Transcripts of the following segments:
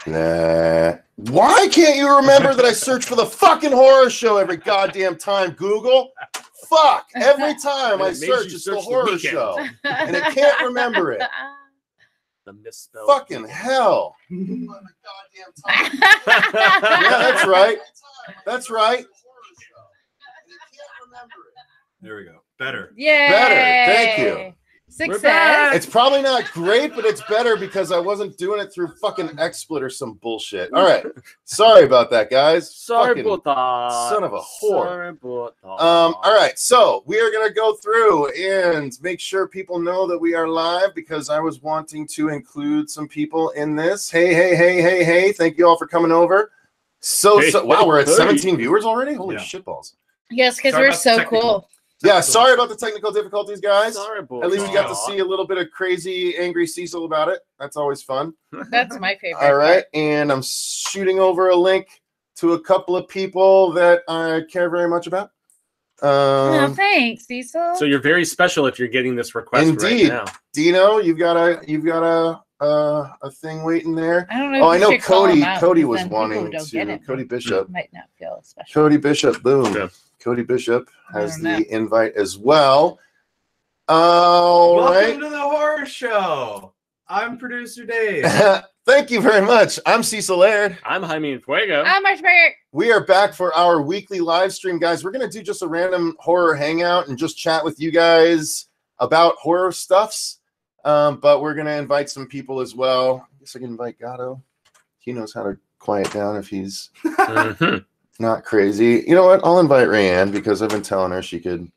Why can't you remember that I search for the fucking horror show every goddamn time, Google? Fuck. Every time I search, it's the horror show. And it can't remember it. The misspelled. Fucking hell. Yeah, that's right. That's right. There we go. Better. Yeah. Better. Thank you. Success. It's probably not great, but it's better because I wasn't doing it through fucking XSplit or some bullshit. All right. Sorry about that, guys. Sorry fucking about that. son of a whore. Sorry about that. All right. So we are going to go through and make sure people know that we are live because I was wanting to include some people in this. Hey. Thank you all for coming over. Wow, we're at 17 viewers already? Holy shitballs. Yes, because we're so cool. Yeah, sorry about the technical difficulties, guys. Sorry about At least you got to see a little bit of crazy, angry Cecil about it. That's always fun. That's my favorite. All right, and I'm shooting over a link to a couple of people that I care very much about. Oh, thanks, Cecil. So you're very special if you're getting this request Indeed. right now. Dino, you've got a thing waiting there. I don't know. Oh, I know Cody. Cody was then wanting people don't get to. it. Cody Bishop. Might not feel special. Cody Bishop. Boom. Yeah. Cody Bishop has I don't the invite as well. All right. Welcome to the horror show. I'm producer Dave. Thank you very much. I'm Cecil Laird. I'm Jaime Fuego. I'm much better. We are back for our weekly live stream, guys. We're going to do just a random horror hangout and just chat with you guys about horror stuffs. But we're going to invite some people as well. I guess I can invite Gatto. He knows how to quiet down if he's not crazy. You know what? I'll invite Rayanne because I've been telling her she could.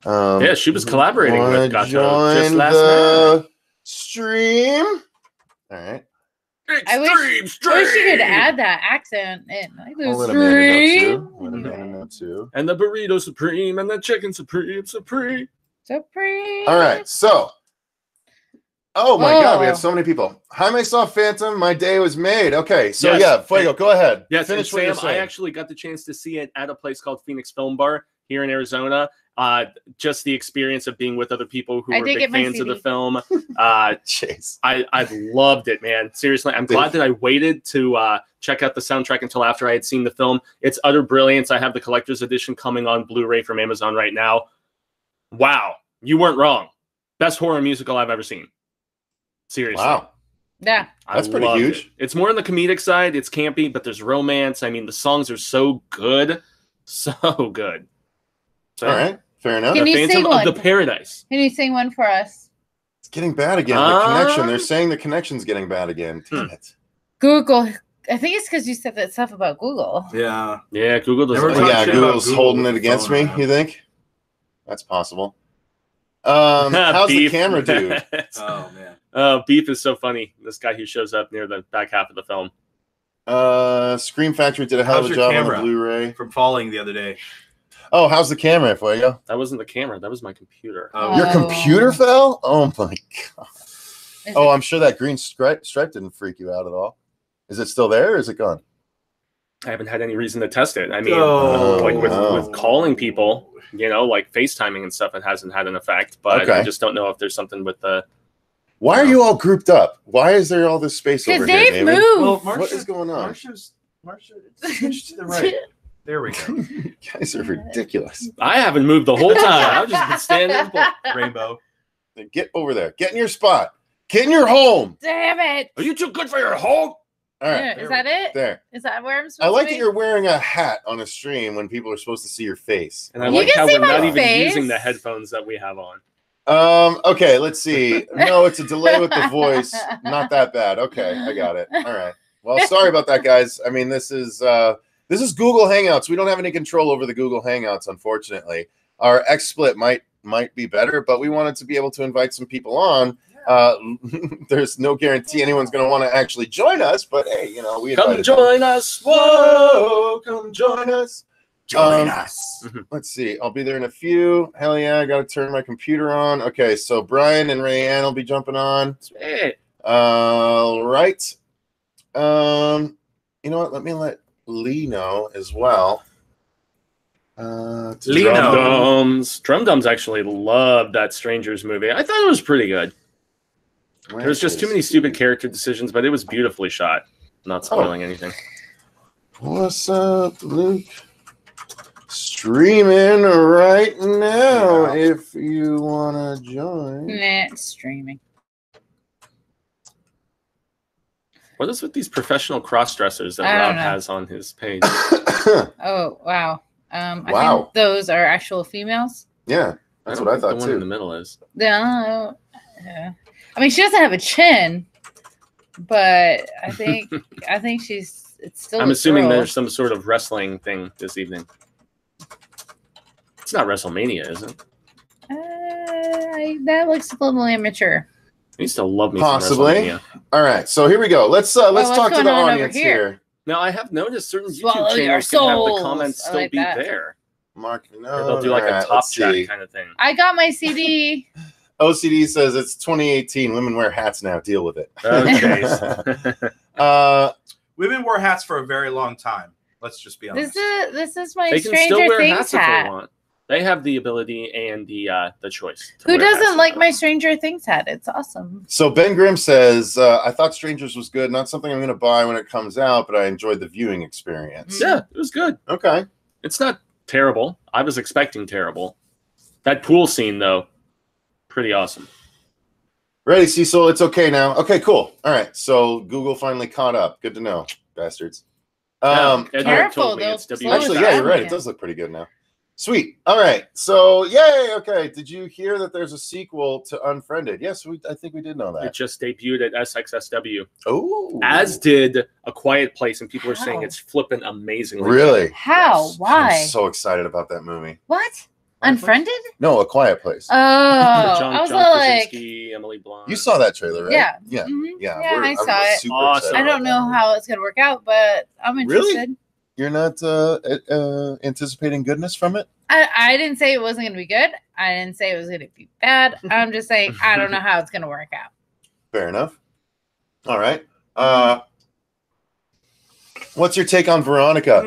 Yeah, she was collaborating with Gatto just join last the night. Stream. All right. I wish she could add that accent in. Like the I'll let Amanda know too. stream. Let Amanda know too. And the burrito supreme and the chicken supreme. Supreme. All right. So. Oh my God, we Oh. have so many people. Jaime saw Phantom. My day was made. Okay, so Yes. yeah, Fuego, go ahead. Yes, Finish and what you're Sam, I saying. actually got the chance to see it at a place called Phoenix Film Bar here in Arizona. Just the experience of being with other people who I were did big get my fans of the CD. film. Chase. I loved it, man. Seriously, I'm glad that I waited to check out the soundtrack until after I had seen the film. It's utter brilliance. I have the collector's edition coming on Blu-ray from Amazon right now. Wow, you weren't wrong. Best horror musical I've ever seen. Seriously. Wow. Yeah. That's pretty loved huge. it. It's more on the comedic side. It's campy, but there's romance. I mean, the songs are so good. So good. So, All right, fair enough. Can The you Phantom sing of one? the Paradise. Can you sing one for us? It's getting bad again. The connection. They're saying the connection's getting bad again. Damn it. Google. I think it's because you said that stuff about Google. Yeah. Yeah, Google doesn't. Never Oh, talk yeah, shit about Google's Google holding with it the against phone me, around. you think? That's possible. How's the Beef. camera dude? Oh man. Beef is so funny. This guy who shows up near the back half of the film. Scream Factory did a hell of How's a your job on the camera? Bluray. From falling the other day. Oh, how's the camera, Fuego? That wasn't the camera. That was my computer. Your Oh. computer fell? Oh my God. Is Oh, it- I'm sure that green stripe didn't freak you out at all. Is it still there or is it gone? I haven't had any reason to test it. I mean, Oh, like with wow. calling people, you know, like FaceTiming and stuff, it hasn't had an effect. But Okay. I just don't know if there's something with the. Why are you all grouped up? Why is there all this space over Because here, they've David? moved. What is going on? Marsha, switch to the right. There we go. You guys are ridiculous. I haven't moved the whole time. I've just been standing. Rainbow. Then get over there. Get in your spot. Get in your home. Damn it. Are you too good for your home? All right. Yeah, is that it? There. Is that where I'm supposed I like to that be? you're wearing a hat on a stream when people are supposed to see your face. And I You like can how see we're my not even face. using the headphones that we have on. Okay, let's see. No, it's a delay with the voice. Not that bad. Okay, I got it. All right. Well, sorry about that, guys. I mean, this is Google Hangouts. We don't have any control over the Google Hangouts, unfortunately. Our XSplit might be better, but we wanted to be able to invite some people on. There's no guarantee anyone's going to want to actually join us, but hey, you know, we Come invited them. join us. Whoa, come join us. us. Let's see. I'll be there in a few. Hell yeah, I got to turn my computer on. Okay, so Brian and Rayanne will be jumping on. Sweet. All right. You know what? Let me let Lee know as well. Lee Drum know. Dums. Drum Dums actually loved that Strangers movie. I thought it was pretty good. There was just too many stupid character decisions, but it was beautifully shot. Not spoiling anything. What's up, Luke? Streaming right now if you want to join. Nah, it's streaming. What is with these professional cross-dressers that I Rob don't know. has on his page? Oh, wow. I think those are actual females. Yeah, that's what I thought the one too. in the middle is. Yeah. I mean, she doesn't have a chin, but I think it's still. I'm assuming girl. there's some sort of wrestling thing this evening. It's not WrestleMania, is it? That looks a little immature. I used to love me Possibly. some WrestleMania. All right, so here we go. Let's talk to the audience here. Now, I have noticed certain Swallow YouTube your channels can have the souls. comments I still like be that. there. Mark, Or they'll do like a top chat kind of thing. I got my CD. OCD says it's 2018. Women wear hats now. Deal with it. Okay. Women wore hats for a very long time. Let's just be honest. This is my They can still Stranger wear Things hats if hat. they want. They have the ability and the choice. to Who wear hats doesn't if like they my want. Stranger Things hat? It's awesome. So Ben Grimm says, I thought Strangers was good. Not something I'm going to buy when it comes out, but I enjoyed the viewing experience. Yeah, it was good. Okay. It's not terrible. I was expecting terrible. That pool scene, though, pretty awesome. Ready, Cecil? It's okay now. Okay, cool. All right. So Google finally caught up. Good to know, bastards. Edward Careful, told me they'll it's slow W. Actually, it yeah, down you're right. It again. does look pretty good now. Sweet. All right. So, yay. Okay. Did you hear that there's a sequel to Unfriended? Yes, I think we did know It that. just debuted at SXSW, Oh. as did A Quiet Place, and people are saying How? it's flipping amazingly. Really? How? Yes. Why? I'm so excited about that movie. What? Unfriended? No, A Quiet Place. Oh, I was John like, Krasinski, Emily Blunt. You saw that trailer, right? yeah, Yeah. mhm. Yeah. yeah, I I'm saw it. super Awesome. excited I about don't that know movie. how it's gonna work out, but I'm Really? interested. You're not anticipating goodness from it? I didn't say it wasn't gonna be good. I didn't say it was gonna be bad. I'm just saying I don't know how it's gonna work out. Fair enough. All right. What's your take on Veronica?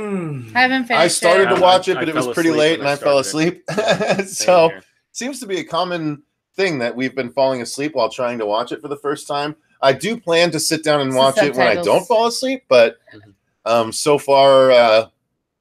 Haven't finished. I started it. to watch it, I but it fell was pretty asleep late when and I I fell started asleep. Same So here. seems to be a common thing that we've been falling asleep while trying to watch it for the first time. I do plan to sit down and It's the watch it when I subtitles. don't fall asleep, but so far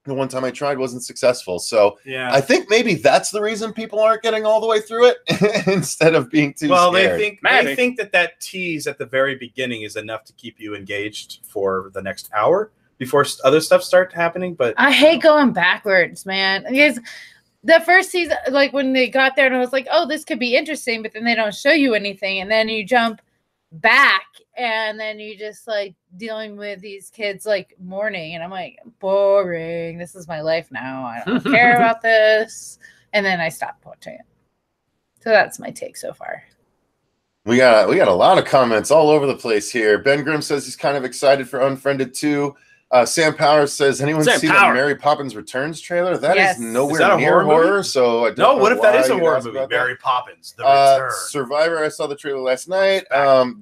the one time I tried wasn't successful. So Yeah. I think maybe that's the reason people aren't getting all the way through it instead of being too Well, scared. they think that tease at the very beginning is enough to keep you engaged for the next hour before other stuff starts happening. But I hate going backwards, man. Because the first season, like when they got there, and I was like, "Oh, this could be interesting," but then they don't show you anything, and then you jump back, and then you just like dealing with these kids like mourning, and I'm like, boring. This is my life now. I don't care about this, and then I stopped watching it. So that's my take so far. We got a lot of comments all over the place here. Ben Grimm says he's kind of excited for Unfriended 2. Sam Powers says, anyone Sam see the Power. Mary Poppins Returns trailer? That Yes. is nowhere Is that a near horror movie? horror, so I don't no, know what if that why is a you'd horror ask movie? about that. Mary Poppins, The Return. Survivor, I saw the trailer last night.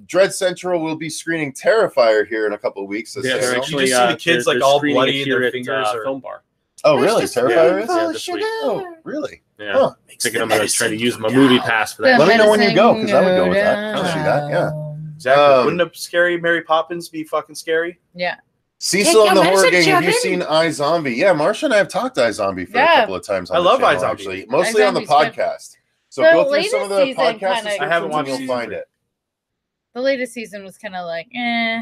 Dread Central will be screening Terrifier here in a couple of weeks. Yeah, says they're Sam. actually You just see the kids, they're like, all screening bloody it in here their at, fingers or- Film Bar. Oh, really? It's just Terrifier is? Yeah, this week. Oh, really? Yeah, Huh. thinking I'm gonna try to use my movie pass for The that. Let me know when you go, 'cause I would go with that. medicine I'll go see that, yeah. down. Exactly. Wouldn't a scary Mary Poppins be fucking scary? Yeah. Cecil in the your horror medicine, gang. Have you children. seen iZombie? Yeah, Marsha and I have talked to iZombie for a Yeah. couple of times. On I the love channel, iZombie. actually, mostly on the iZombie's good. podcast. So The go through some of the latest season podcast kinda- descriptions I haven't and watched you'll season find 3. it. The latest season was kind of like, eh.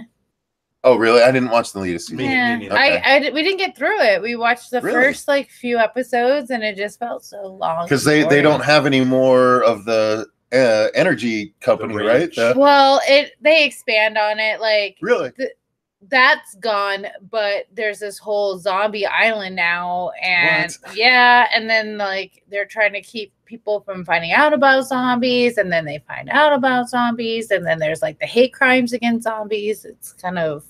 Oh, really? I didn't watch the latest season. Yeah. neither. Okay. We didn't get through it. We watched the Really? first like few episodes, and it just felt so long. Because they boring. don't have any more of the energy company, The right? range. Well, they expand on it. Like Really? that's gone, but there's this whole zombie island now, and What? yeah, and then like they're trying to keep people from finding out about zombies, and then they find out about zombies, and then there's like the hate crimes against zombies. It's kind of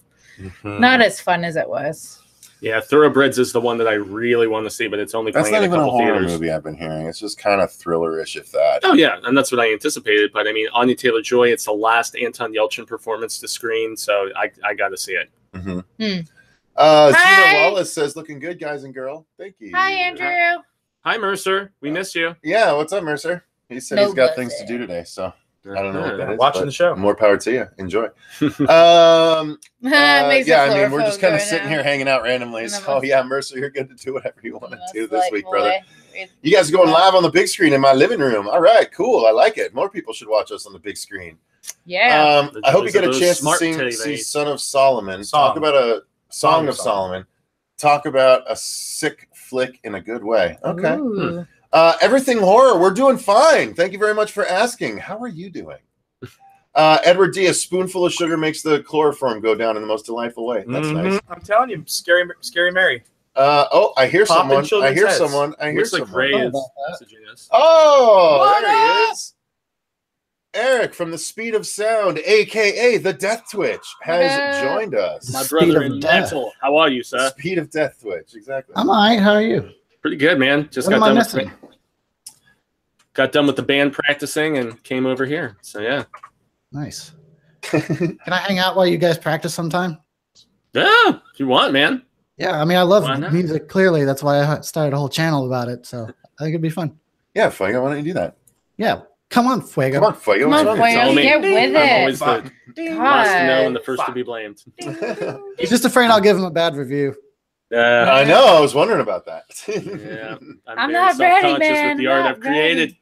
not as fun as it was. Yeah, Thoroughbreds is the one that I really want to see, but it's only That's playing not in a even a couple horror theaters. movie I've been hearing. It's just kind of thriller-ish, if that. Oh yeah, and that's what I anticipated. But I mean, Anya Taylor-Joy, it's the last Anton Yelchin performance to screen, so I got to see it. Mm-hmm. Hmm. Zena Hi. Wallace says, looking good, guys and girl. Thank you. Hi, Andrew. Hi Mercer, we missed you. Yeah, what's up, Mercer? He said No he's got buzzer. things to do today, so I don't know what that is. Watching the show. More power to you. Enjoy. Makes Yeah, I the mean, we're just kind of fluorophone sitting go here hanging out randomly. And So, I'm yeah, Mercer, you're good to do whatever you want to That's do this like, week, boy, brother. it's- You guys are going live on the big screen in my living room. All right, cool. I like it. More people should watch us on the big screen. Yeah. I hope you get a Those chance to smart see TVs. Son of Solomon. Song. Talk about a Song of Solomon. Talk about a sick flick in a good way. Okay. Ooh. Everything horror. We're doing fine. Thank you very much for asking. How are you doing? Edward D, a spoonful of sugar makes the chloroform go down in the most delightful way. That's nice. I'm telling you, scary Mary. Oh, I hear Popping someone. I children's hear heads. someone. I hear Looks like someone. Ray Oh, is about that. messaging us. Oh, What there he up? is. Eric from the Speed of Sound, aka the Death Twitch, has What up? joined us. My Speed brother of in death. metal. How are you, The sir? Speed of Death Twitch, exactly. I'm all right. How are you? Pretty good, man. Just What am got I done missing? got done with the band practicing and came over here. So yeah. Nice. Can I hang out while you guys practice sometime? Yeah, if you want, man. Yeah, I mean, I love Why not? music. Clearly, that's why I started a whole channel about it. So I think it'd be fun. Yeah, Fuego, why don't you do that? Yeah, come on, Fuego. Come on, Fuego. Come what's on, wrong with Fuego. Fuego, me. get with I'm always it. the last to know and the God. first to be blamed. you? He's just afraid I'll give him a bad review. I know. I was wondering about that. Yeah, I'm very not ready, self-conscious man. with the art Not I've created.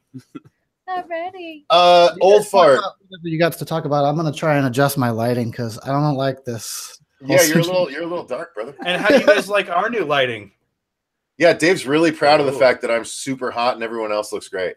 Not ready. Old fart. You got to talk about. I'm gonna try and adjust my lighting because I don't like this. Yeah, you're a little dark, brother. And how do you guys like our new lighting? Yeah, Dave's really proud of the Ooh. fact that I'm super hot and everyone else looks great.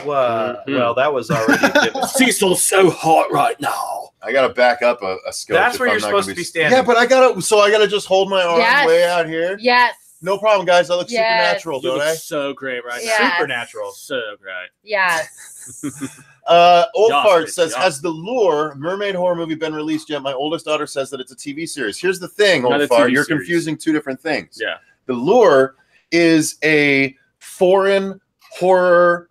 Well, that was already a given. Cecil's so hot right now. I gotta back up a scope. That's if where I'm you're not supposed gonna to be standing. Yeah, but I gotta just hold my arm Yes. way out here. Yes. No problem, guys. I look Yes. supernatural, You don't look I? so great right Yeah. now. Supernatural. So great. Yes. Old Yes, Fart bitch, says, yes. has the Lure mermaid horror movie been released yet? My oldest daughter says that it's a TV series. Here's the thing, Not Old a Fart. TV You're series. confusing two different things. Yeah. The Lure is a foreign horror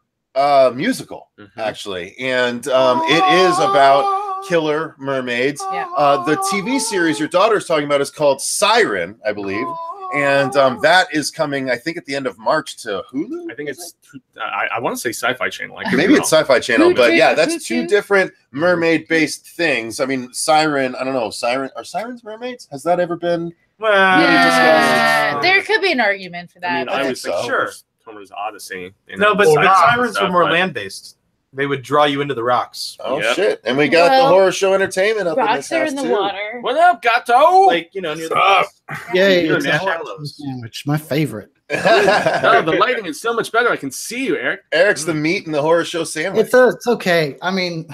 musical, Mhm. actually. And it is about killer mermaids. Yeah. The TV series your daughter's talking about is called Siren, I believe. And that is coming, I think, at the end of March to Hulu. I think it's. I want to say Sci-Fi Channel. I could be Maybe it's wrong. Sci-Fi Channel, Hoo but choo, yeah, hoo that's two choo. different mermaid-based things. I mean, Siren. I don't know. Are sirens mermaids? Has that ever been? Well, Yeah. discussed. There could be an argument for that. I mean, but I think was so. thinking Sure. Homer's Odyssey. you No, know, but sci-fi sirens stuff, were more but- land-based. They would draw you into the rocks. Oh Yep. shit! And we got the Well, horror show entertainment up in rocks this are house in the too. water. What up, Gato? Like, near the Stop. Yay! You're It's in a shallows. hot sandwich, my favorite. No, the lighting is so much better. I can see you, Eric. Eric's the meat in the horror show sandwich. It's okay. I mean,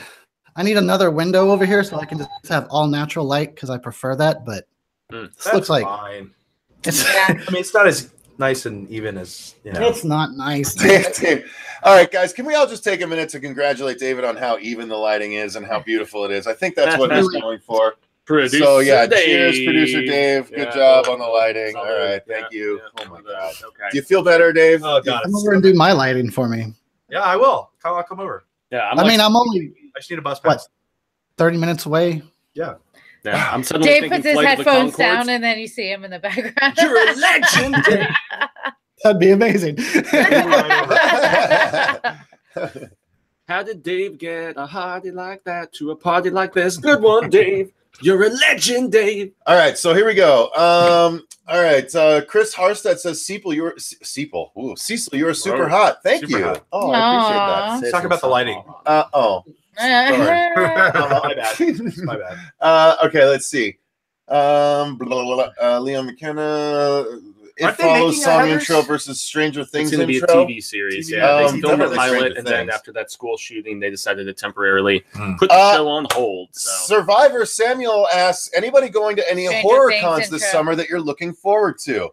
I need another window over here so I can just have all natural light because I prefer that. But this That's looks like fine. it's Yeah. I mean, it's not as nice and even as, you know. it's not nice. Dave. All right, guys, can we all just take a minute to congratulate David on how even the lighting is and how beautiful it is? I think that's what he's going for. Producer So yeah, Dave. cheers, producer Dave. Good Yeah. job on the lighting. All Solid. right, thank Yeah, you. yeah. Oh my god. Okay. Do you feel better, Dave? Oh, God. Come over and do my lighting for me. Yeah, I will. I'll come over. Yeah, I mean, I'm only I just need a bus What? pass. 30 minutes away. yeah, I'm suddenly Dave thinking puts his Flight of the headphones Conchords. down and then you see him in the background. You're a legend. Dave. That'd be amazing. How did Dave get a hottie like that to a party like this? Good one, Dave. You're a legend, Dave. All right, so here we go. All right, Chris Harstead says, Cecil, you're super Whoa. hot. Thank Super you. hot. Oh, I appreciate that. Let's talk about the lighting. Oh, My bad. My bad. okay, let's see. Blah, blah, blah, Leon McKenna. It Aren't they follows making a song Heathers? intro versus Stranger It's Things going to be a intro. TV series. TV. Yeah, Oh, they filmed a definitely pilot, Stranger and then Things. after that school shooting, they decided to temporarily Hmm. put the show on hold. So. Survivor Samuel asks, anybody going to any Stranger horror Things cons this intro. summer that you're looking forward to?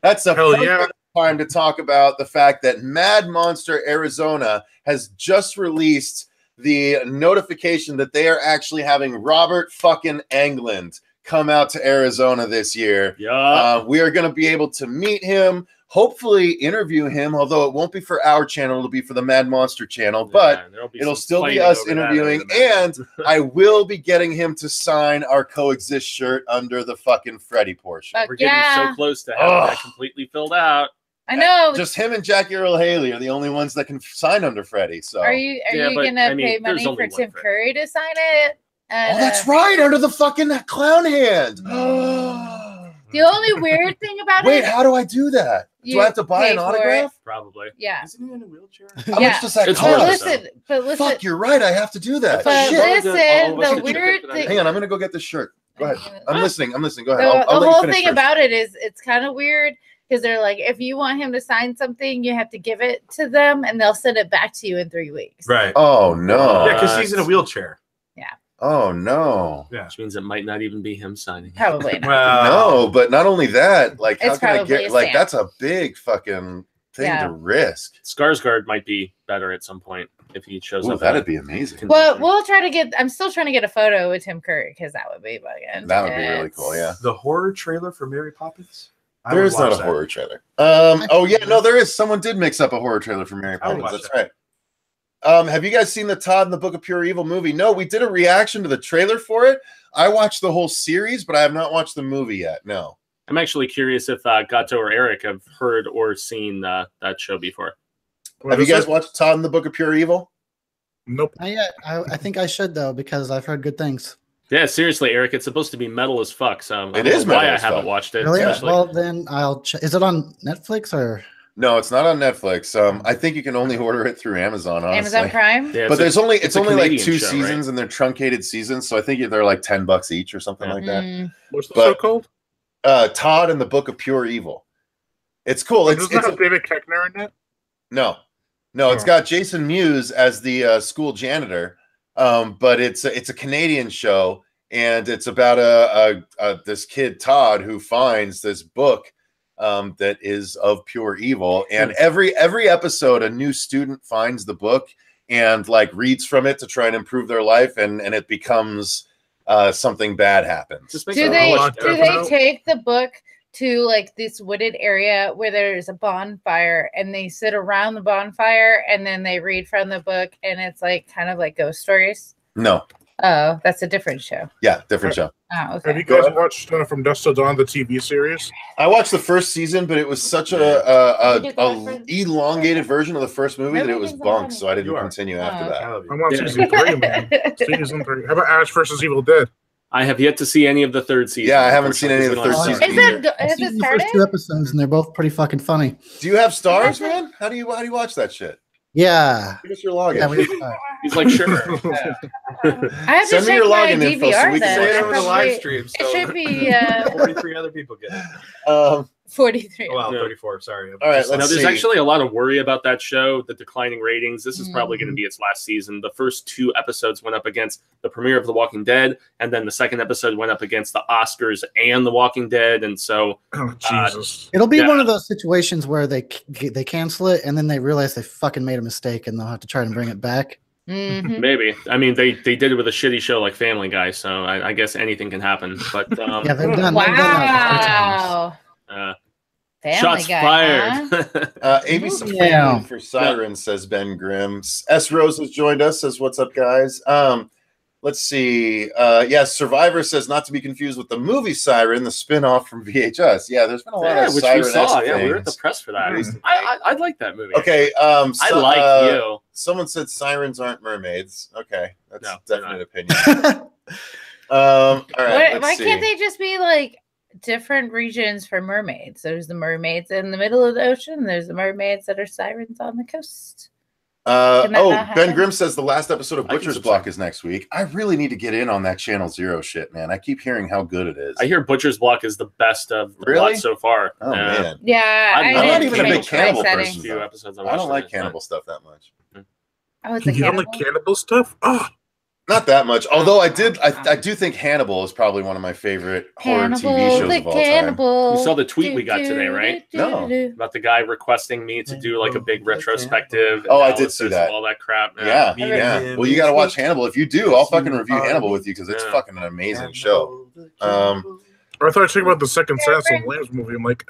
That's a Hell perfect time to talk about the fact that Mad Monster Arizona has just released the notification that they are actually having Robert fucking Englund come out to Arizona this year. Yeah. We are going to be able to meet him, hopefully interview him, although it won't be for our channel, it'll be for the Mad Monster channel, but it'll still be us interviewing, and I will be getting him to sign our Coexist shirt under the fucking Freddy portion. Fuck we're getting yeah. so close to having Ugh. that completely filled out. I know. Just him and Jackie Earl Haley are the only ones that can sign under Freddie. So Are you Yeah, but, gonna I mean, pay there's money only for one Tim Fred. Curry to sign it? Oh, that's right, under the fucking clown hand. The only weird thing about Wait, it, how do I do that? Do I have to buy pay an for autograph? Probably. yeah. Isn't he in a wheelchair? How Yeah. much does that It's But worth cost? it. listen, Fuck, you're right. I have to do that. but Shit. listen, listen, all of us the could chip in weird for that. thing. Hang on, I'm gonna go get this shirt. Go ahead. I'm listening. Go ahead. The, I'll the let you whole finish thing first. about it is it's kind of weird because they're like, if you want him to sign something, you have to give it to them and they'll send it back to you in 3 weeks. Right. Oh no. Yeah, because he's in a wheelchair. Oh no. Yeah. Which means it might not even be him signing. Probably not. No, but not only that, like how It's can I probably get a like stamp. that's a big fucking thing Yeah. to risk. Skarsgård might be better at some point if he shows Ooh, up. that'd be amazing. Well, we'll try to get. I'm still trying to get a photo with Tim Curry because that would be fucking. That would be really cool, yeah. The horror trailer for Mary Poppins? I There would is not a watch that. horror trailer. Oh yeah, no, there is. Someone did mix up a horror trailer for Mary I would Poppins. watch That's that. right. Have you guys seen the Todd and the Book of Pure Evil movie? No, we did a reaction to the trailer for it. I watched the whole series, but I have not watched the movie yet. No. I'm actually curious if Gato or Eric have heard or seen that show before. Have you guys watched Todd and the Book of Pure Evil? Nope. Not yet. I think I should though because I've heard good things. Yeah, seriously, Eric, it's supposed to be metal as fuck. So I It don't is know why metal I as haven't fuck. watched it. Really? especially. Well, then I'll. Is it on Netflix or? No, it's not on Netflix. I think you can only order it through Amazon. Honestly. Amazon Prime. Yeah, But there's only it's it's a only like Canadian 2 show, right? seasons and they're truncated seasons, so I think they're like $10 each or something like that. Mm. What's the But- show called? Todd and the Book of Pure Evil. It's cool. It's Doesn't it have David Koechner in it? no, it's Oh. got Jason Mewes as the school janitor, but it's a Canadian show, and it's about this kid Todd who finds this book that is of pure evil, and every episode a new student finds the book and like reads from it to try and improve their life, and it becomes something bad happens. Just makes Do it they much do better. take the book to like this wooded area where there's a bonfire and they sit around the bonfire and then they read from the book and it's like kind of like ghost stories? No, Oh, that's a different show. yeah, different show. Oh, Have okay. you guys watched From Dusk Till Dawn, the TV series? I watched the first season, but it was such You did that a for- elongated version of the first movie that it was Everything's bunk, funny. so I didn't You are. continue after Oh. that. I'm on Yeah. season 3, man. Season 3. How about Ash versus Evil Dead? I have yet to see any of the third season. Yeah, I haven't seen any of the unfortunately, third because we season. don't have I've Has seen it the first started? 2 episodes and they're both pretty fucking funny. Do you have stars, man? How do you watch that shit? Yeah. Give us your login. Yeah, we just, He's like, sure. I have Send to me check your my login info so DVR we can then. say it Say it I over the probably- live stream. It So should be 43 other people get it. 43. Oh, wow, Yeah. 34. Sorry. All right, Just- let's Now, there's see. actually a lot of worry about that show, the declining ratings. This is probably Mm-hmm. going to be its last season. The first 2 episodes went up against the premiere of The Walking Dead, and then the second episode went up against the Oscars and The Walking Dead. And so, Oh, Jesus. it'll be Yeah. one of those situations where they cancel it and then they realize they fucking made a mistake and they'll have to try and bring it back. Mhm. maybe. I mean, they did it with a shitty show like Family Guy, so I guess anything can happen. But Yeah, they've done that. Wow. Family shots Guy, fired. huh? AB Yeah. Supreme for Siren, says Ben Grimm. S. Rose has joined us, says, what's up, guys? Let's see. Yes, Survivor says not to be confused with the movie Siren, the spin-off from VHS. Yeah, there's been a lot Yeah, of which we Siren-esque saw. Yeah, we were at the things. press for that. Mhm. I like that movie. Okay. I like you. Someone said sirens aren't mermaids. Okay, that's No, a they're definite opinion. All right. Why let's can't see. they just be like different regions for mermaids? There's the mermaids in the middle of the ocean. There's the mermaids that are sirens on the coast. Can that not Ben happen? Grimm says the last episode of I can Butcher's subscribe. Block is next week. I really need to get in on that Channel Zero shit, man. I keep hearing how good it is. I hear Butcher's Block is the best of the Really? lot so far. Oh man, Yeah, I'm I not didn't even a big finish cannibal my person. settings. Few episodes I don't watched like it. cannibal stuff that much. Oh, it's a You don't cannibal. like cannibal stuff? Oh, Not that much. Although I do think Hannibal is probably one of my favorite horror TV shows the of all time. cannibal. You saw the tweet we got today, right? No. About the guy requesting me to do like a big retrospective. Oh, I did see analysis that. of all that crap. Yeah, Me yeah. and Well, you got to watch Hannibal. If you do, I'll fucking review you Hannibal are with you because it's Yeah. fucking an amazing show. I thought you were talking about the second Silence of the Lambs movie. I'm like,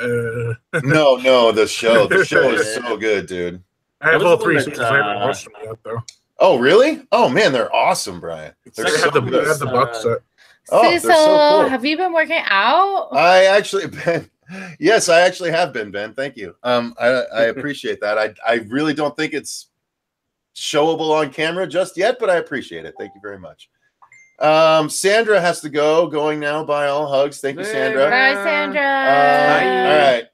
No, the show. The show is so good, dude. I have That was all the 3 one seasons. that, I haven't watched them yet, though. Oh, really? Oh man, they're awesome, Brian. They're I so had the, good. I had the box set. Oh, they're Cecil, so cool. have you been working out? I actually, Ben, Yes, I actually have been, Ben. Thank you. I appreciate that. I really don't think it's showable on camera just yet, but I appreciate it. Thank you very much. Sandra has to go. Going now. Bye, all hugs. Thank you, Sandra. Bye, Sandra. All right.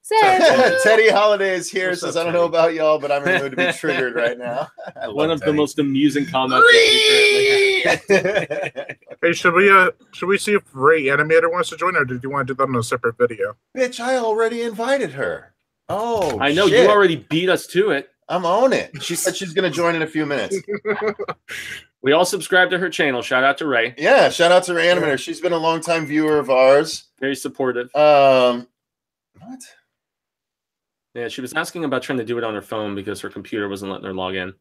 Sandra. Teddy Holiday is here. What's Says, up, I don't know Teddy? about y'all, but I'm in the mood to be triggered right now. One of the most amusing comments. Hey, should we see if Ray Animator wants to join, or did you want to do that on a separate video? Bitch, I already invited her. Oh, I know shit. you already beat us to it. I'm on it. She said she's going to join in a few minutes. We all subscribe to her channel. Shout out to Ray. Yeah, shout out to her animator. She's been a longtime viewer of ours. Very supportive. What? Yeah, she was asking about trying to do it on her phone because her computer wasn't letting her log in.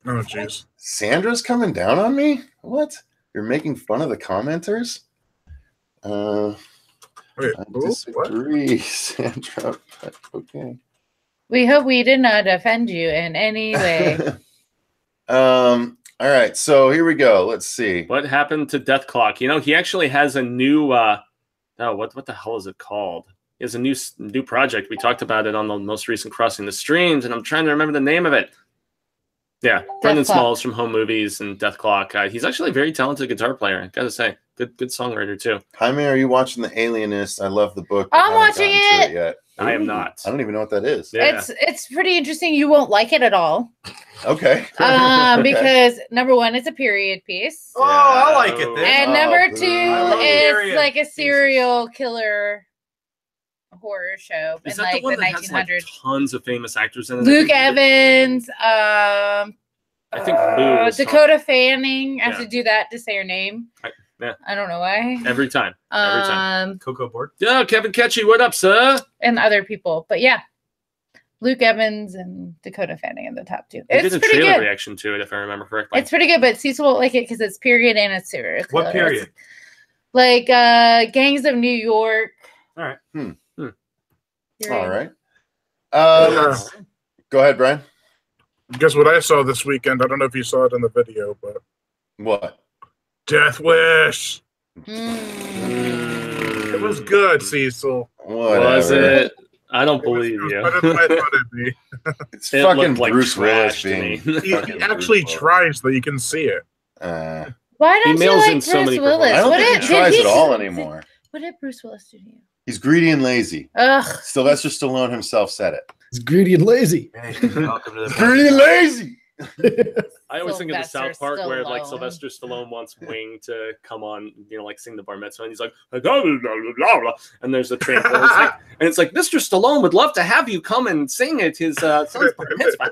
Oh, jeez. Sandra's coming down on me? What? You're making fun of the commenters? Wait, I what? disagree, Sandra. But okay. We hope we did not offend you in any way. All right, so here we go. Let's see. What happened to Death Clock? You know, he actually has a new what the hell is it called? He has a new project. We talked about it on the most recent Crossing the Streams, and I'm trying to remember the name of it. Yeah, Brendan Clock. Smalls from Home Movies and Death Clock. He's actually a very talented guitar player. I gotta say, good songwriter too. Jaime, are you watching The Alienist? I love the book. but I'm haven't watching gotten to it. yet. I am Ooh, not. I don't even know what that is. Yeah. It's pretty interesting. You won't like it at all. Okay. Because number one, it's a period piece. Oh, I like it then. And Oh, number boo. two I love is period like a pieces. serial killer horror show Is in that like the one the that has like 1900s. tons of famous actors in it? Luke Evans, I think Lou was Dakota Fanning. I have Yeah. to do that to say her name. yeah. I don't know why. every time. Every time. Cocoa board. Yeah, Kevin Ketchy, what up, sir? And other people, but yeah, Luke Evans and Dakota Fanning in the top two. I It's did a pretty trailer good. reaction to it, if I remember correctly. It's pretty good, but Cecil won't like it because it's period and it's serial. What killer. period? It's like Gangs of New York. All right. period. All right. Yeah. Go ahead, Brian. Guess what I saw this weekend? I don't know if you saw it in the video, but What? Death Wish. Mm. It was good, Cecil. Whatever. Was it? I don't It was believe you. better than I thought it'd be. It's It fucking looked like Bruce Willis trash to being. me. He fucking actually Bruce Willis. tries that you can see it. Why don't you mails like in Bruce so many Willis? I don't What think did- he tries did at all anymore. What did Bruce Willis do to you? He's greedy and lazy. Ugh. Sylvester Stallone himself said it. It's greedy and lazy. Hey, welcome to the Greedy and lazy. I always think of the Sylvester South Park where like Stallone. Sylvester Stallone wants Wing to come on, you know, like sing the bar mitzvah, and he's like, blah, blah, blah, blah, blah, and there's a train full of like, and it's like, Mr. Stallone would love to have you come and sing at his son's bar mitzvah.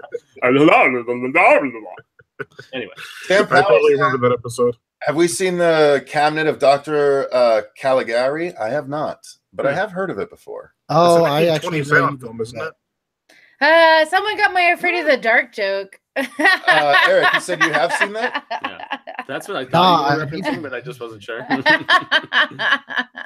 Anyway, Sam I totally Powell, remember that episode. have we seen the cabinet of Dr. Caligari? I have not, but I have heard of it before. Oh, It's a I 1920 actually silent really film, isn't it? Someone got my Afraid of the Dark joke. Eric, you said you have seen that? yeah, that's what I No, thought you were I- referencing, but I just wasn't sure. All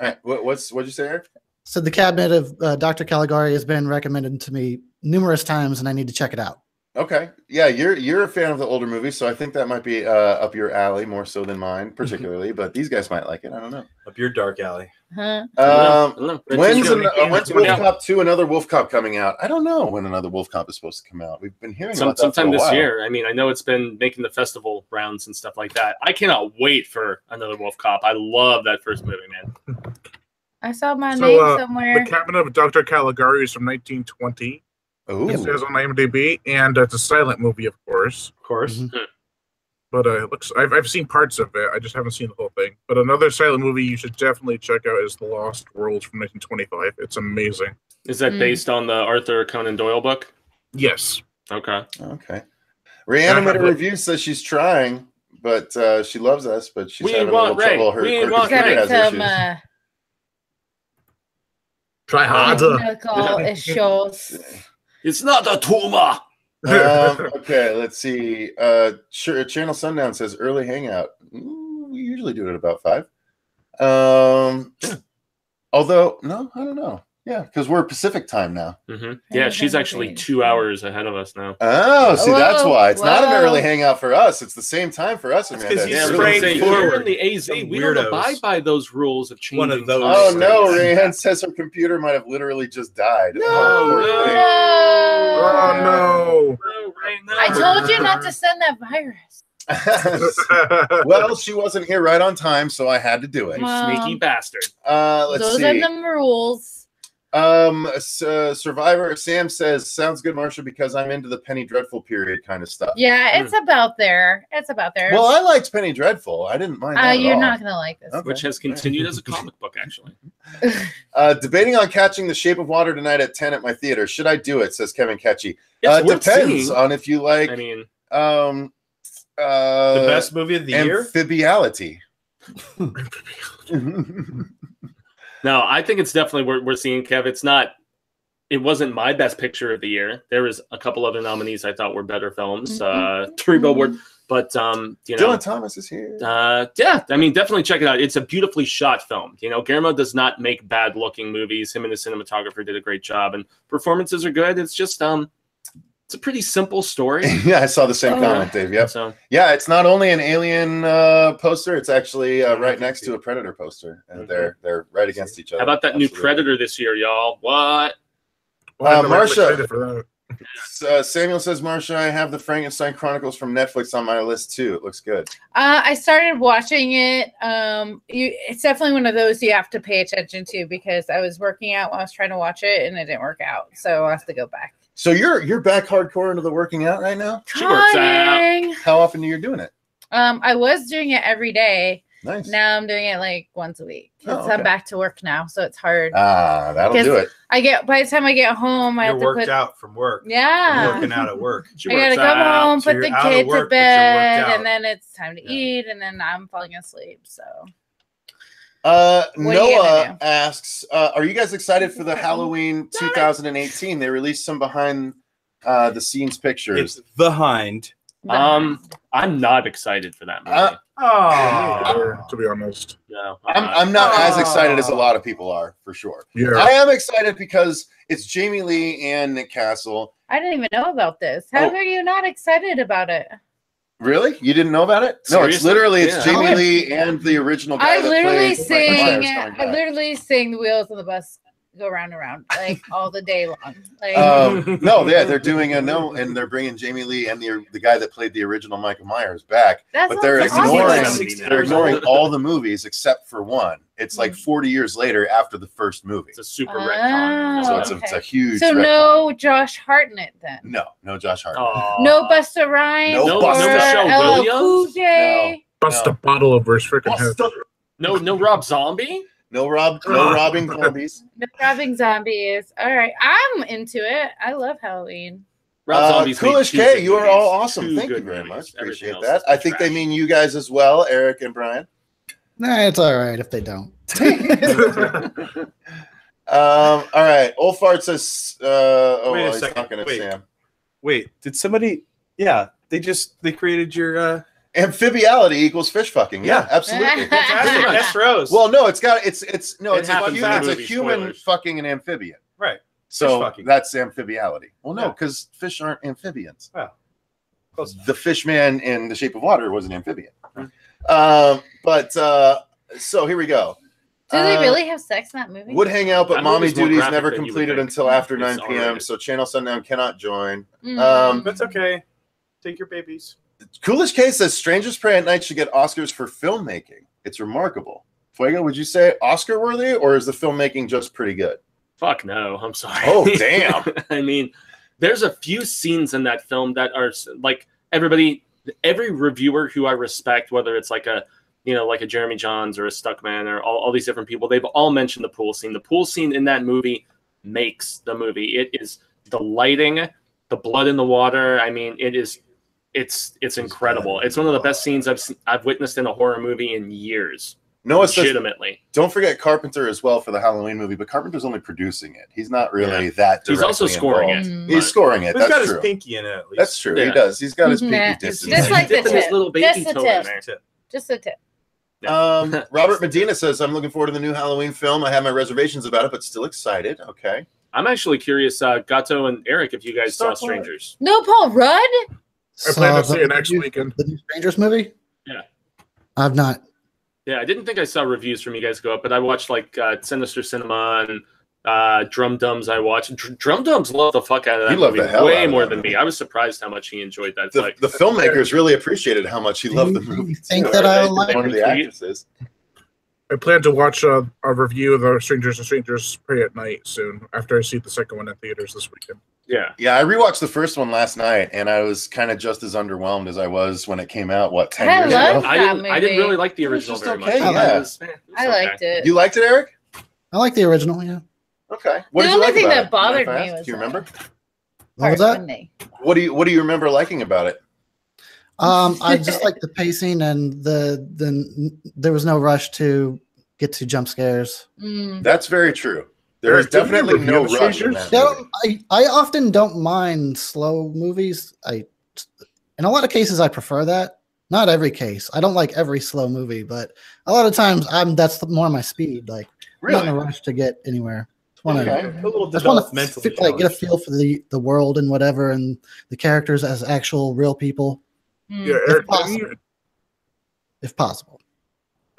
right, what'd you say, Eric? So the cabinet of Dr. Caligari has been recommended to me numerous times, and I need to check it out. Okay, yeah, you're a fan of the older movies, so I think that might be up your alley more so than mine, particularly. But these guys might like it. I don't know. Up your dark alley. Huh? I don't know. When's When's Wolf Yeah. Cop 2, another Wolf Cop coming out? I don't know when another Wolf Cop is supposed to come out. We've been hearing about that sometime for a this while. year. I mean, I know it's been making the festival rounds and stuff like that. I cannot wait for another Wolf Cop. I love that first movie, man. I saw my So, name The somewhere. Cabinet of Dr. Caligari is from 1920. Ooh. It says on IMDb, and it's a silent movie, of course. Of course. Mhm. But it looks. I've seen parts of it. I just haven't seen the whole thing. But another silent movie you should definitely check out is The Lost World from 1925. It's amazing. Is that Mm. based on the Arthur Conan Doyle book? Yes. Okay. Okay. Reanimator Review says she's trying, but she loves us, but she's We having a want little Ray. trouble. Her We computer want Ray. has Some issues. Try harder. technical issues. It's not a tumor. Okay, let's see. Sure, Channel Sundown says early hangout. We usually do it at about 5. Although, no, I don't know. Yeah, because we're Pacific time now. Yeah, she's actually 2 hours ahead of us now. Oh, see, that's why. It's not an Whoa. early hangout for us. It's the same time for us, Amanda. because he's Yeah, straight really forward. Here in the AZ, Some we don't weirdos. abide by those rules of changing. One of those. Oh, times. no. Rayanne says her computer might have literally just died. No, poor no. thing. Oh no! No, right now. I told you not to send that virus. Well, she wasn't here right on time, so I had to do it. You sneaky bastard. Let's Those see. are the rules. Survivor Sam says, sounds good, Marsha, because I'm into the Penny Dreadful period kind of stuff. Yeah, it's about there. It's about there. Well, I liked Penny Dreadful. I didn't mind that at you're all. not gonna like this. Okay. Which has continued as a comic book, actually. Debating on catching The Shape of Water tonight at 10 at my theater. Should I do it? Says Kevin Ketchy. It's worth Depends seeing. on if you like I mean, The best movie of the year? amphibiality. no, I think it's definitely worth seeing, Kev. It wasn't my best picture of the year. There was a couple other nominees I thought were better films. Three Billboard, but you know, Dylan Thomas is here. yeah, I mean, definitely check it out. It's a beautifully shot film. You know, Guillermo does not make bad looking movies. Him and the cinematographer did a great job, and performances are good. It's just it's a pretty simple story. Yeah, I saw the same comment, Dave. Yep. So Yeah, it's not only an Alien poster; it's actually right next to a Predator poster, and they're right against each other. how about that new Absolutely. Predator this year, y'all? What? Well, I'm Marsha. excited for that. Samuel says, Marsha, I have the Frankenstein Chronicles from Netflix on my list too. It looks good. I started watching it. It's definitely one of those you have to pay attention to because I was working out while I was trying to watch it and it didn't work out, so I have to go back. So you're back hardcore into the working out right now? She works out. Trying. How often are you doing it? I was doing it every day. Nice. Now I'm doing it like once a week. Oh, 'Cause okay. I'm back to work now, so it's hard. That'll 'Cause do it. By the time I get home, I You're have to worked put. out from work. You're Yeah. working out at work. She I gotta works come out. home, So put the you're out of kid to work, but you're worked bed, out. and then it's time to Yeah. eat, and then I'm falling asleep. So Noah gonna do? asks, are you guys excited for the Halloween 2018? They released some behind the scenes pictures. It's behind. I'm not excited for that movie. Oh, To be honest, No, I'm not as excited as a lot of people are, for sure. yeah. I am excited because it's Jamie Lee and Nick Castle. I didn't even know about this. How Oh. are you not excited about it? Really? You didn't know about it? No, it's Seriously? literally Yeah. Jamie Lee and the original guy I that literally played Michael Myers coming back. I literally sing the wheels on the bus go round and round like all the day long. Like No, yeah, they're doing and they're bringing Jamie Lee and the guy that played the original Michael Myers back, that's but they're awesome. ignoring all the movies except for one. It's like 40 years later after the first movie, It's a super Oh. retcon. so Yeah. it's a huge. So retcon. no Josh Hartnett then. no Josh Hart. Aw. No Busta Rhymes. No or Busta. Michelle LL Williams? Cool J. Bust No. a bottle over his freaking head. No Rob Zombie? No robbing zombies. No robbing zombies. All right, I'm into it. I love Halloween. Rob Zombie's made Coolish two K, good you are movies. all awesome. Two Thank you good very movies. much. Everything Appreciate else that. is I think they trash. mean you guys as well, Eric and Brian. Nah, it's all right if they don't. All right. Old Fart says, Wait a he's second. talking to Wait. Sam. wait, did somebody? Yeah, they created your. Amphibiality equals fish fucking. Yeah, absolutely. Fantastic. That's Rose. Well, no, it's It happens in the it's a movie, human spoilers. fucking an amphibian. right. So fucking. that's amphibiality. Well, no, Yeah. because fish aren't amphibians. Wow. Close enough. The fish man in The Shape of Water was an amphibian. So here we go. Do they really have sex in that movie? Would hang out, but That mommy movie's more duties graphic never than you would completed think. until after It's 9 p.m. R-rated. So Channel Sundown cannot join. Mm. That's okay. Take your babies. Coolish K says Strangers Pray at Night should get Oscars for filmmaking. It's remarkable. Fuego, would you say Oscar worthy, or is the filmmaking just pretty good? Fuck no, I'm sorry. Oh, damn. I mean, there's a few scenes in that film that are like every reviewer who I respect, whether it's like a Jeremy Johns or a Stuckman or all these different people, they've all mentioned the pool scene. The pool scene in that movie makes the movie. It is the lighting, the blood in the water. I mean, it's incredible. It's one of the best scenes I've witnessed in a horror movie in years. Noah says, Legitimately. don't forget Carpenter as well for the Halloween movie, but Carpenter's only producing it. He's not really that He's also directly scoring involved. it. Mm. He's scoring it. He's got That's his true. pinky in it at least. That's true. He Yeah. does. He's got his Nah, pinky just distance. like the Dipping his tip. little baby Just the toe tip. in there. Tip. Just a tip. Robert Medina says, I'm looking forward to the new Halloween film. I have my reservations about it, but still excited. Okay. I'm actually curious, Gato and Eric, if you guys saw Strangers. No, Paul Rudd? I plan to see it next weekend. The new Strangers movie? Yeah. I've not. Yeah, I didn't think I saw reviews from you guys go up, but I watched like Sinister Cinema and Drum Dums. I watched. Drum Dums love the fuck out of that He loved movie the hell out way of more that than movie. me. I was surprised how much he enjoyed that. The filmmakers really appreciated how much he loved the movie. Think too, that right? I like one of the actresses. I plan to watch a review of the Strangers Pray at Night soon after I see the second one in theaters this weekend. Yeah. Yeah, I rewatched the first one last night, and I was kind of just as underwhelmed as I was when it came out, 10 I years love ago? I didn't really like the It was original just very okay, much. yeah. I liked it. You liked it, Eric? I like the original, yeah. Okay. What The did you only like thing about that it? bothered Mind if I me ask? was Do you remember? What was that? What do you remember liking about it? I just like the pacing and there was no rush to get to jump scares. That's very true. There is Eric, didn't you definitely review no The rush in Strangers? that movie. I often don't mind slow movies. In a lot of cases I prefer that. Not every case. I don't like every slow movie, but a lot of times that's more my speed. Like I'm not in a rush to get anywhere. A little I just want developmental. to get a feel for the world and whatever, and the characters as actual real people, Yeah, Eric, if possible.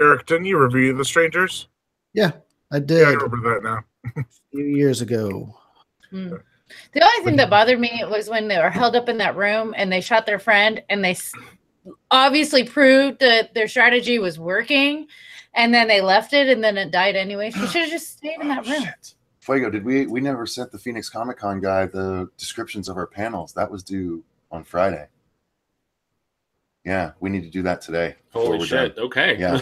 Eric, didn't you review The Strangers? Yeah, I Yeah, I did remember that now. a few years ago. The only thing that bothered me was when they were held up in that room and they shot their friend, and they obviously proved that their strategy was working, and then they left it, and then it died anyway. She should have just stayed in that room. Shit. Fuego, did we never sent the Phoenix Comic Con guy the descriptions of our panels? That was due on Friday. Yeah, we need to do that today. Holy shit. Done. Okay. Yeah.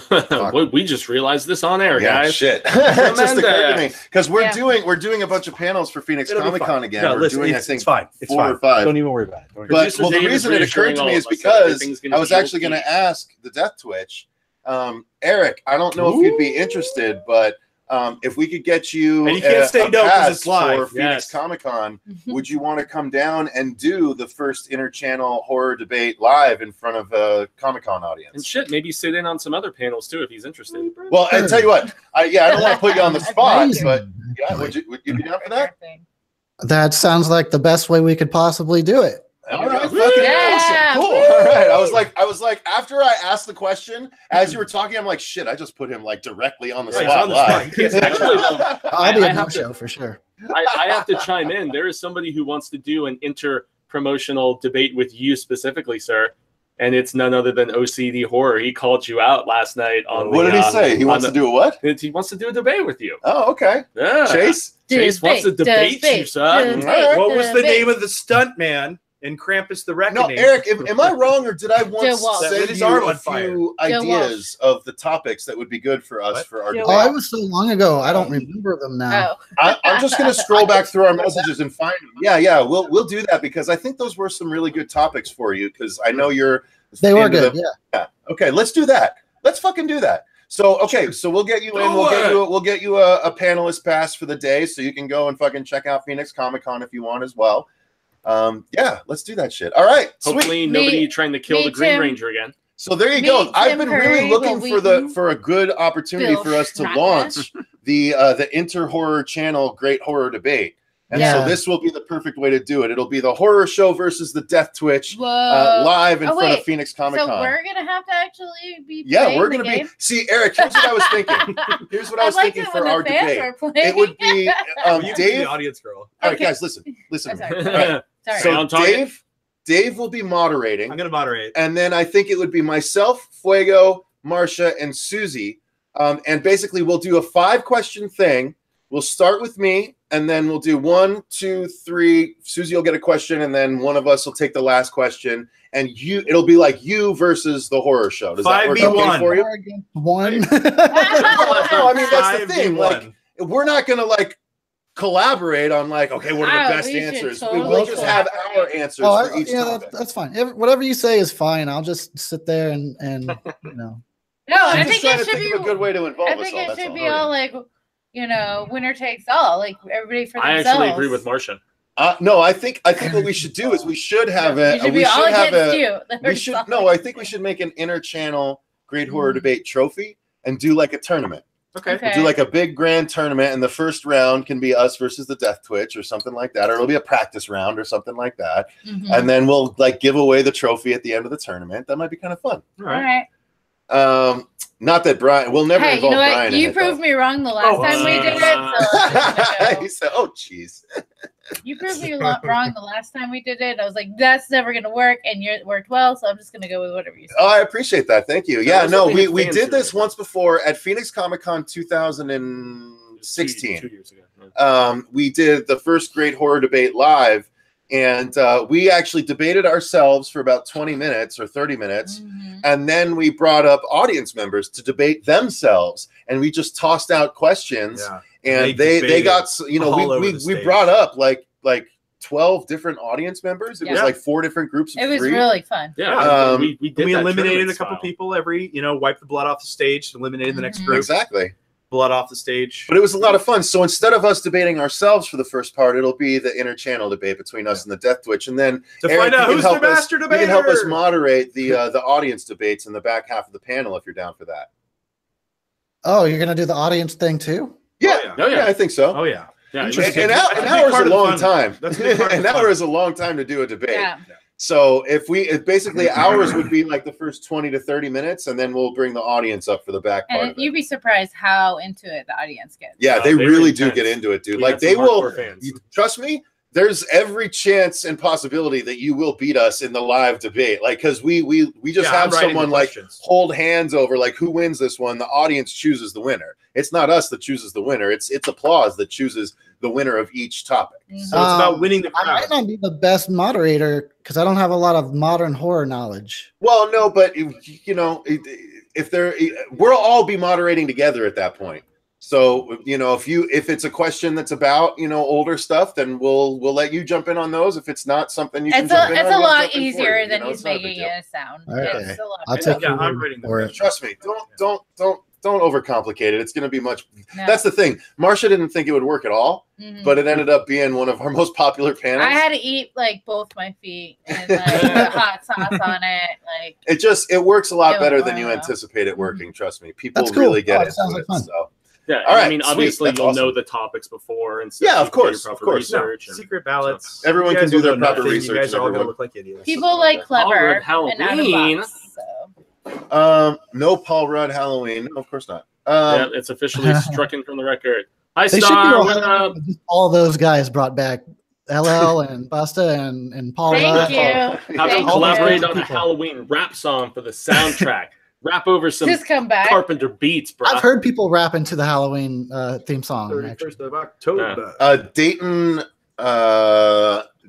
We just realized this on air, Yeah, guys. shit. It just occurred to me because we're Yeah. doing a bunch of panels for Phoenix It'll be Comic Con fine. again. No, We're listen, doing it's, I think it's fine. It's 4 or fine. 5. Don't even worry about it. Don't worry about But Producer the Dave is reason it occurred to reassuring me all is of us that because everything's gonna I was be actually going okay. to ask the Death Twitch, Eric. I don't know if you'd be interested, but if we could get you And you can't say a no 'cause pass it's live. for Phoenix Yes. Comic Con, would you want to come down and do the first inter-channel horror debate live in front of a Comic Con And audience? shit, maybe sit in on some other panels too if he's interested. Well, I tell you what, I don't want to put you on the spot, Amazing. but yeah, would you be down for that? That sounds like the best way we could possibly do it. All right, fucking Yeah. awesome. Cool. All right. I was like, after I asked the question, as you were talking, I'm like, shit, I just put him like directly on the Right, spot on the spot. live. You can't say Actually, though, I'll be I at no have to- show for sure. I have to chime in. There is somebody who wants to do an inter-promotional debate with you specifically, sir. And it's none other than OCD Horror. He called you out last night on What the, did he say? He on wants the- to do a what? He wants to do a debate with you. Oh, okay. Yeah. Chase? Chase wants to debate you, son. Alright. What was the name of the stunt man in Krampus the No, Reckoning? Eric, am I wrong, or did I once Walsh. send Lit his you arm a on fire. few Joe ideas of the topics that would be good for us What? for our Joe debate? Oh, it was so long ago. I don't remember them now. Oh. I'm just going to scroll back through our messages and find them. Yeah, we'll do that because I think those were some really good topics for you because I know you're. They were into good. the- Yeah. Okay, let's do that. Let's fucking do that. So okay, so we'll get you in. We'll get you a panelist pass for the day, so you can go and fucking check out Phoenix Comic Con if you want as well. Yeah, let's do that shit. All right, sweet. Hopefully nobody trying to kill me the Green Tim. Ranger again. So there you Me, go. I've Tim been Curry, really looking Will for a good opportunity Bill for us to Schnatter. launch the Inter Horror Channel Great Horror Debate. And Yeah. so this will be the perfect way to do it. It'll be the horror show versus the Death Twitch Whoa. live in Oh, front of wait. Phoenix Comic So Con. we're gonna have to actually be. Yeah, playing we're the going to be. game? See, Eric, here's what I was thinking. Here's what I was liked thinking it for when our the fans debate. were playing. It would be You can be the Dave. audience girl. All right, Okay. guys, listen to I'm me. sorry. All right. Sorry. Stay So on target. Dave will be moderating. I'm going to moderate. And then I think it would be myself, Fuego, Marcia, and Susie. And basically, we'll do a 5-question thing. We'll start with me, and then we'll do 1, 2, 3. Susie will get a question, and then one of us will take the last question. And it'll be like you versus the horror show. Does that work okay 5v1. for you? One. No, I mean, that's the thing. 5v1. Like, we're not going to like collaborate on like, okay, what are the Wow, best we should answers? totally We'll just have our collaborate. answers Oh, for each yeah, topic. that's fine. Whatever you say is fine. I'll just sit there and you know. No, I I'm think just trying it to should think be. of a good way to involve I us think all. it That's should all. be all like, winner takes all. Like everybody for I themselves. actually agree with Marcia. No, I think what we should do is we should have You should be all against you. we should no, I think we should make an inter-channel Great Horror Debate trophy, and do like a tournament. Okay. We'll do like a big grand tournament, and the first round can be us versus the Death Twitch or something like that, or it'll be a practice round or something like that. And then we'll like give away the trophy at the end of the tournament. That might be kind of fun. All right. Not that Brian, we'll never Hey, involve you know what? Brian You in proved it, me wrong the last time we did it. So he said, "Oh, jeez." you proved me wrong the last time we did it. I was like, that's never going to work, and it worked well, so I'm just going to go with whatever you say. Oh, I appreciate that. Thank you. Yeah, those no, are the we fans did this here. once before at Phoenix Comic Con 2016. 2 years ago. Yeah. We did the first Great Horror Debate live, and we actually debated ourselves for about 20 minutes or 30 minutes. And then we brought up audience members to debate themselves, and we just tossed out questions. Yeah. And they got, you know, all over we the stage. brought up like 12 different audience members. It was Yeah. like 4 different groups of It was 3. really fun. Yeah. we did We that eliminated tournament a couple style. people every, wiped the blood off the stage, eliminated the next group, Exactly. blood off the stage. But it was a lot of fun. So instead of us debating ourselves for the first part, it'll be the inter-channel debate between us and the Death Twitch. And then To Eric, find out you can who's the help us- master you can help us debater. moderate the audience debates in the back half of the panel if you're down for that. Oh, you're gonna do the audience thing too? Yeah, yeah. Oh, yeah. I think so. Oh yeah. Yeah. Interesting. An That's a big hour is part a of the long fun. time. That's a big part of An the hour fun. is a long time to do a debate. Yeah. So if basically ours would be like the first 20 to 30 minutes, and then we'll bring the audience up for the back part And of it. you'd be surprised how into it the audience gets. Yeah, Oh, they very really do intense. get into it, dude. We Like had some they will. hardcore fans. Trust me. There's every chance and possibility that you will beat us in the live debate. Like, because we just Yeah, I'm have writing someone the like questions. hold hands over like who wins this one. The audience chooses the winner. It's not us that chooses the winner. It's applause that chooses the winner of each topic. So it's about winning the I crowd. might not be the best moderator because I don't have a lot of modern horror knowledge. Well, no, but if we'll all be moderating together at that point. So if it's a question that's about older stuff, then we'll let you jump in on those. If it's not something you can It's jump in a on, we'll lot jump in for easier you. than he's It's not a big making deal. it sound. Okay. It's a lot. I'll take Yeah, your I'm word reading the for it. questions. Trust me, don't overcomplicate it. It's going to be much. No. That's the thing. Marcia didn't think it would work at all, but it ended up being one of our most popular panels. I had to eat like both my feet and like the hot sauce on it. Like It works a lot Yeah, better than you wow. anticipate it working. Trust me, people That's cool. really get Oh, into it sounds like it. fun. So. Yeah, All right, I mean, sweet. obviously That's you'll awesome. know the topics before and stuff. Yeah, so of you can do your course, proper of course. No, research and- secret ballots. Everyone You can guys do will their know proper nothing. research, You guys are all everyone. gonna look like idiots. people like clever Halloween. and out of the box. So No Paul Rudd Halloween. No, of course not. Yeah, it's officially stricken from the record. Hi, They should Star. do a What Halloween up? with just all those guys brought back. LL and Busta and Paul Thank Rudd. you. Have them Thank collaborate you. on a Halloween rap song for the soundtrack. Rap over some just come back. Carpenter beats, bro. I've heard people rap into the Halloween theme song. Actually. 31st of October.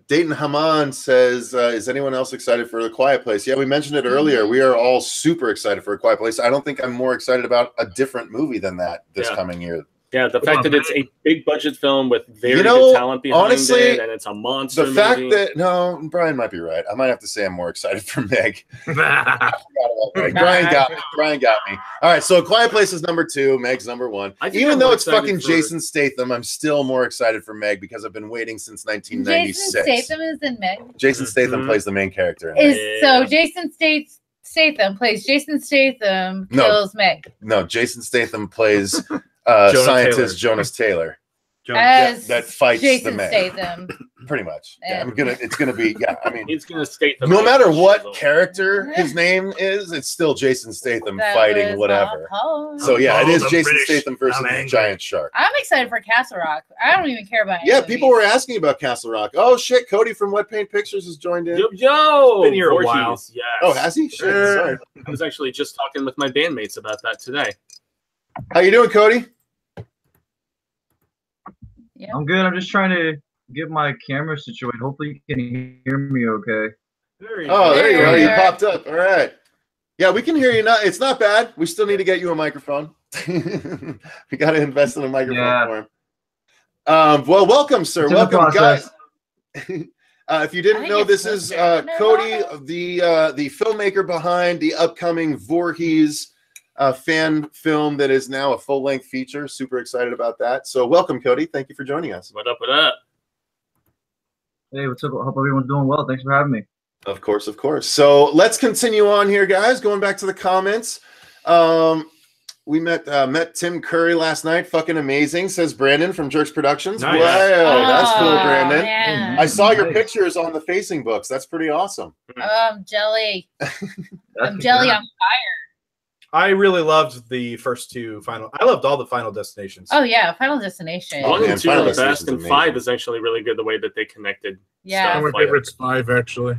Dayton Haman says, is anyone else excited for The Quiet Place? Yeah, we mentioned it earlier. We are all super excited for A Quiet Place. I don't think I'm more excited about a different movie than that this coming year. Yeah, the fact that it's a big budget film with very You know, good talent behind honestly, it, and it's a monster The fact movie. that, no, Brian might be right. I might have to say I'm more excited for Meg. Brian got me. Brian got me. All right, so A Quiet Place is number 2. Meg's number 1. I think Even I'm though more it's excited fucking for- Jason Statham, I'm still more excited for Meg because I've been waiting since Jason 1996. Statham is in Meg. Jason Statham Mhm. plays the main character in it. Yeah. So Jason Statham plays Jason Statham No. kills Meg No, Jason Statham plays scientist Jonas Taylor as that fights Jason the Meg. Statham. Pretty much. Yeah, And- it's gonna be. Yeah, I mean, He's going to state the no matter what Shizzle. character his name is, it's still Jason Statham That fighting was whatever. awful. So yeah, it Oh, is the Jason British. Statham versus I'm the angry. giant shark. I'm excited for Castle Rock. I don't even care about any Yeah, of people these. were asking about Castle Rock. Oh shit, Cody from Wet Paint Pictures has joined in. Yo, Been here a Voorhees, while. Yes. Oh, has he? Shit, sorry. I was actually just talking with my bandmates about that today. How you doing, Cody? Yeah. I'm good. I'm just trying to get my camera situated. Hopefully you can hear me okay. Oh, there you There go. you You are. popped up. All right. Yeah, we can hear you now. It's not bad. We still need to get you a microphone. We got to invest in a microphone Yeah. for him. Well, welcome, sir. It's in the Welcome, guys. process. If you didn't I know, think this it's is closer. Cody, the filmmaker behind the upcoming Voorhees fan film that is now a full-length feature. Super excited about that. So welcome, Cody. Thank you for joining us. What up, what up? Hey, what's up? Hope everyone's doing well. Thanks for having me. Of course, of course. So let's continue on here, guys. Going back to the comments. We met Tim Curry last night. Fucking amazing, says Brandon from Jerks Productions. Nice. Wow, that's cool, Oh, Brandon. man. I saw your Nice. pictures on the facing books. That's pretty awesome. Oh, I'm jelly. I'm That's jelly good. on fire. I really loved the first two final. I loved all the Final Destinations. Oh yeah, Final Destination. Oh, One man, and two Final are the Destination's best, and amazing. 5 is actually really good. The way that they connected. Yeah. stuff. One of my favorites, 5 actually.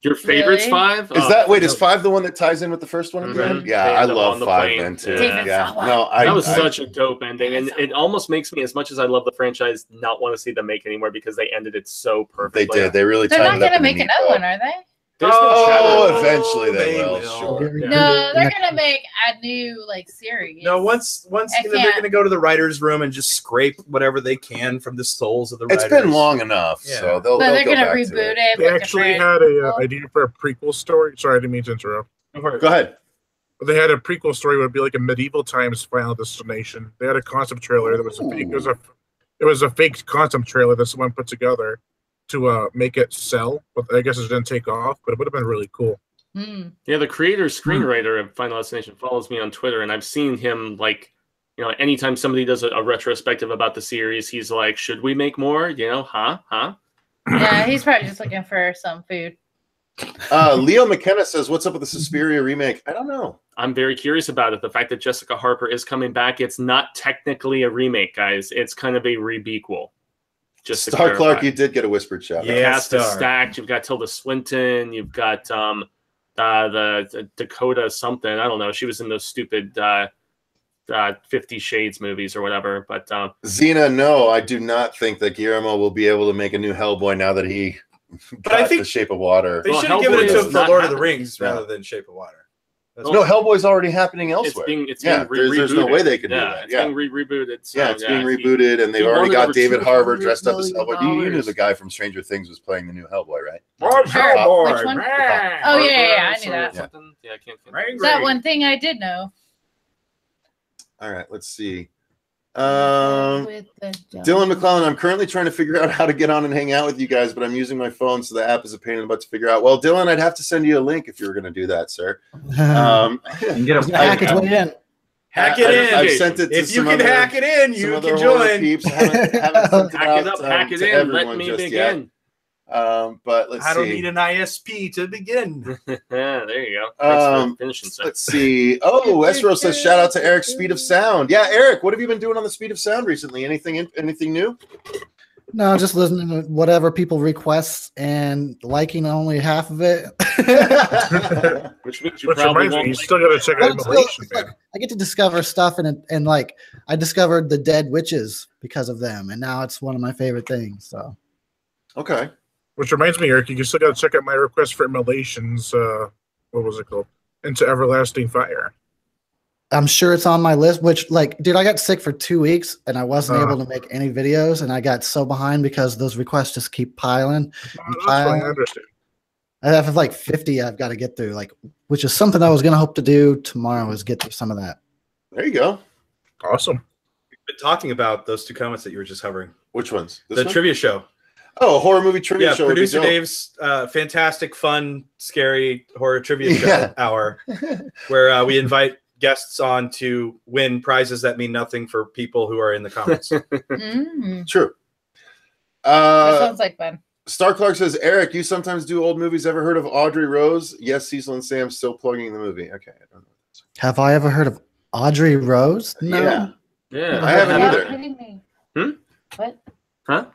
Your favorite's Really? 5? Is that wait? Is 5 the one that ties in with the first one at the Mhm. end? Yeah, They I end up love on the 5 plane. then too. Yeah. Yeah, David no, I that was I- such a dope ending, and it almost makes me, as much as I love the franchise, not want to see them make anymore because they ended it so perfectly. they did. They really They're tied not it up. gonna in a make neat another bow. one, are they? There's been Oh, chatter. eventually they They will. will. Sure. Yeah. No, they're gonna make a new like series. No, once I they're can't. going to go to the writers' room and just scrape whatever they can from the souls of the It's writers. been long enough, Yeah. so they'll But they're go gonna back reboot to it. They with actually different had a people. idea for a prequel story. Sorry, I didn't mean to interrupt. Go ahead. They had a prequel story would be like a medieval times Final Destination. They had a concept trailer that was a fake. It was a fake concept trailer that someone put together to make it sell, but I guess it didn't take off. But it would have been really cool. Hmm. Yeah, the creator screenwriter of Final Destination follows me on Twitter, and I've seen him like, anytime somebody does a retrospective about the series, he's like, "Should we make more?" Huh? Yeah, he's probably just looking for some food. Leo McKenna says, "What's up with the Suspiria remake?" I don't know. I'm very curious about it. The fact that Jessica Harper is coming back, it's not technically a remake, guys. It's kind of a rebequel. Just to Star clarify. Clark, you did get a whispered shout. The Yeah, cast is Star. stacked. You've got Tilda Swinton. You've got the Dakota something. I don't know. She was in those stupid 50 Shades movies or whatever. But Xena, no, I do not think that Guillermo will be able to make a new Hellboy now that he got I think The Shape of Water. They Well, should have given it Hellboy to is him for not Lord of the happening. Rings Yeah. rather than Shape of Water. That's No, Hellboy's already happening elsewhere. it's Yeah, being there's no rebooted. way they could do Yeah, that. It's Yeah. being rebooted. So, Yeah, it's being he- rebooted, and they've he already wanted got over David Harbour $200 dressed up as Hellboy. You knew million. the guy from Stranger Things was playing the new Hellboy, right? Hellboy. Which one? Rah! Oh, yeah, I knew Or that. something. Yeah, I can't. Right. That one thing I did know. All right, let's see. With the Dylan McClellan, I'm currently trying to figure out how to get on and hang out with you guys, but I'm using my phone, so the app is a pain in the butt to figure out. Well, Dylan, I'd have to send you a link if you were going to do that, sir. He's Um, And get gonna hack his way in. Hack it in. I've sent it to If you some can other, hack it in, some you other can horror join. peeps. Haven't sent it Hack it out, up, hack it to in. everyone Let me just begin. yet. But let's I don't see. need an ISP to begin. Yeah, there you go. Thanks for finishing, sir. Let's see. Oh, Esro says shout out to Eric, Speed of Sound. Yeah, Eric, what have you been doing on the Speed of Sound recently? Anything new? No, just listening to whatever people request and liking only half of it. Which means you Which probably reminds me, won't. you still got to check out But it's still- Immolation, it's like, man. I get to discover stuff and like I discovered the Dead Witches because of them, and now it's one of my favorite things. So Okay. Which reminds me, Eric, you still got to check out my request for Immolations. What was it called? Into Everlasting Fire. I'm sure it's on my list. Which, like, dude, I got sick for 2 weeks and I wasn't Uh. able to make any videos, and I got so behind because those requests just keep piling. That's fine, I understand. I have like 50 I've got to get through, like, which is something I was gonna hope to do tomorrow, is get through some of that. There you go. Awesome. We've been talking about those two comments that you were just hovering. Which ones? This The one? trivia show. Oh, horror movie trivia Yeah, show. would be producer dope. Dave's fantastic, fun, scary horror trivia show Yeah. hour, where we invite guests on to win prizes that mean nothing for people who are in the comments. Mm, True. that sounds like fun. Star Clark says, Eric, you sometimes do old movies. Ever heard of Audrey Rose? Yes, Cecil and Sam still plugging the movie. Okay. I don't know. Have I ever heard of Audrey Rose? No. Yeah. Yeah, I haven't Are you either. kidding me? Hmm? What? Huh?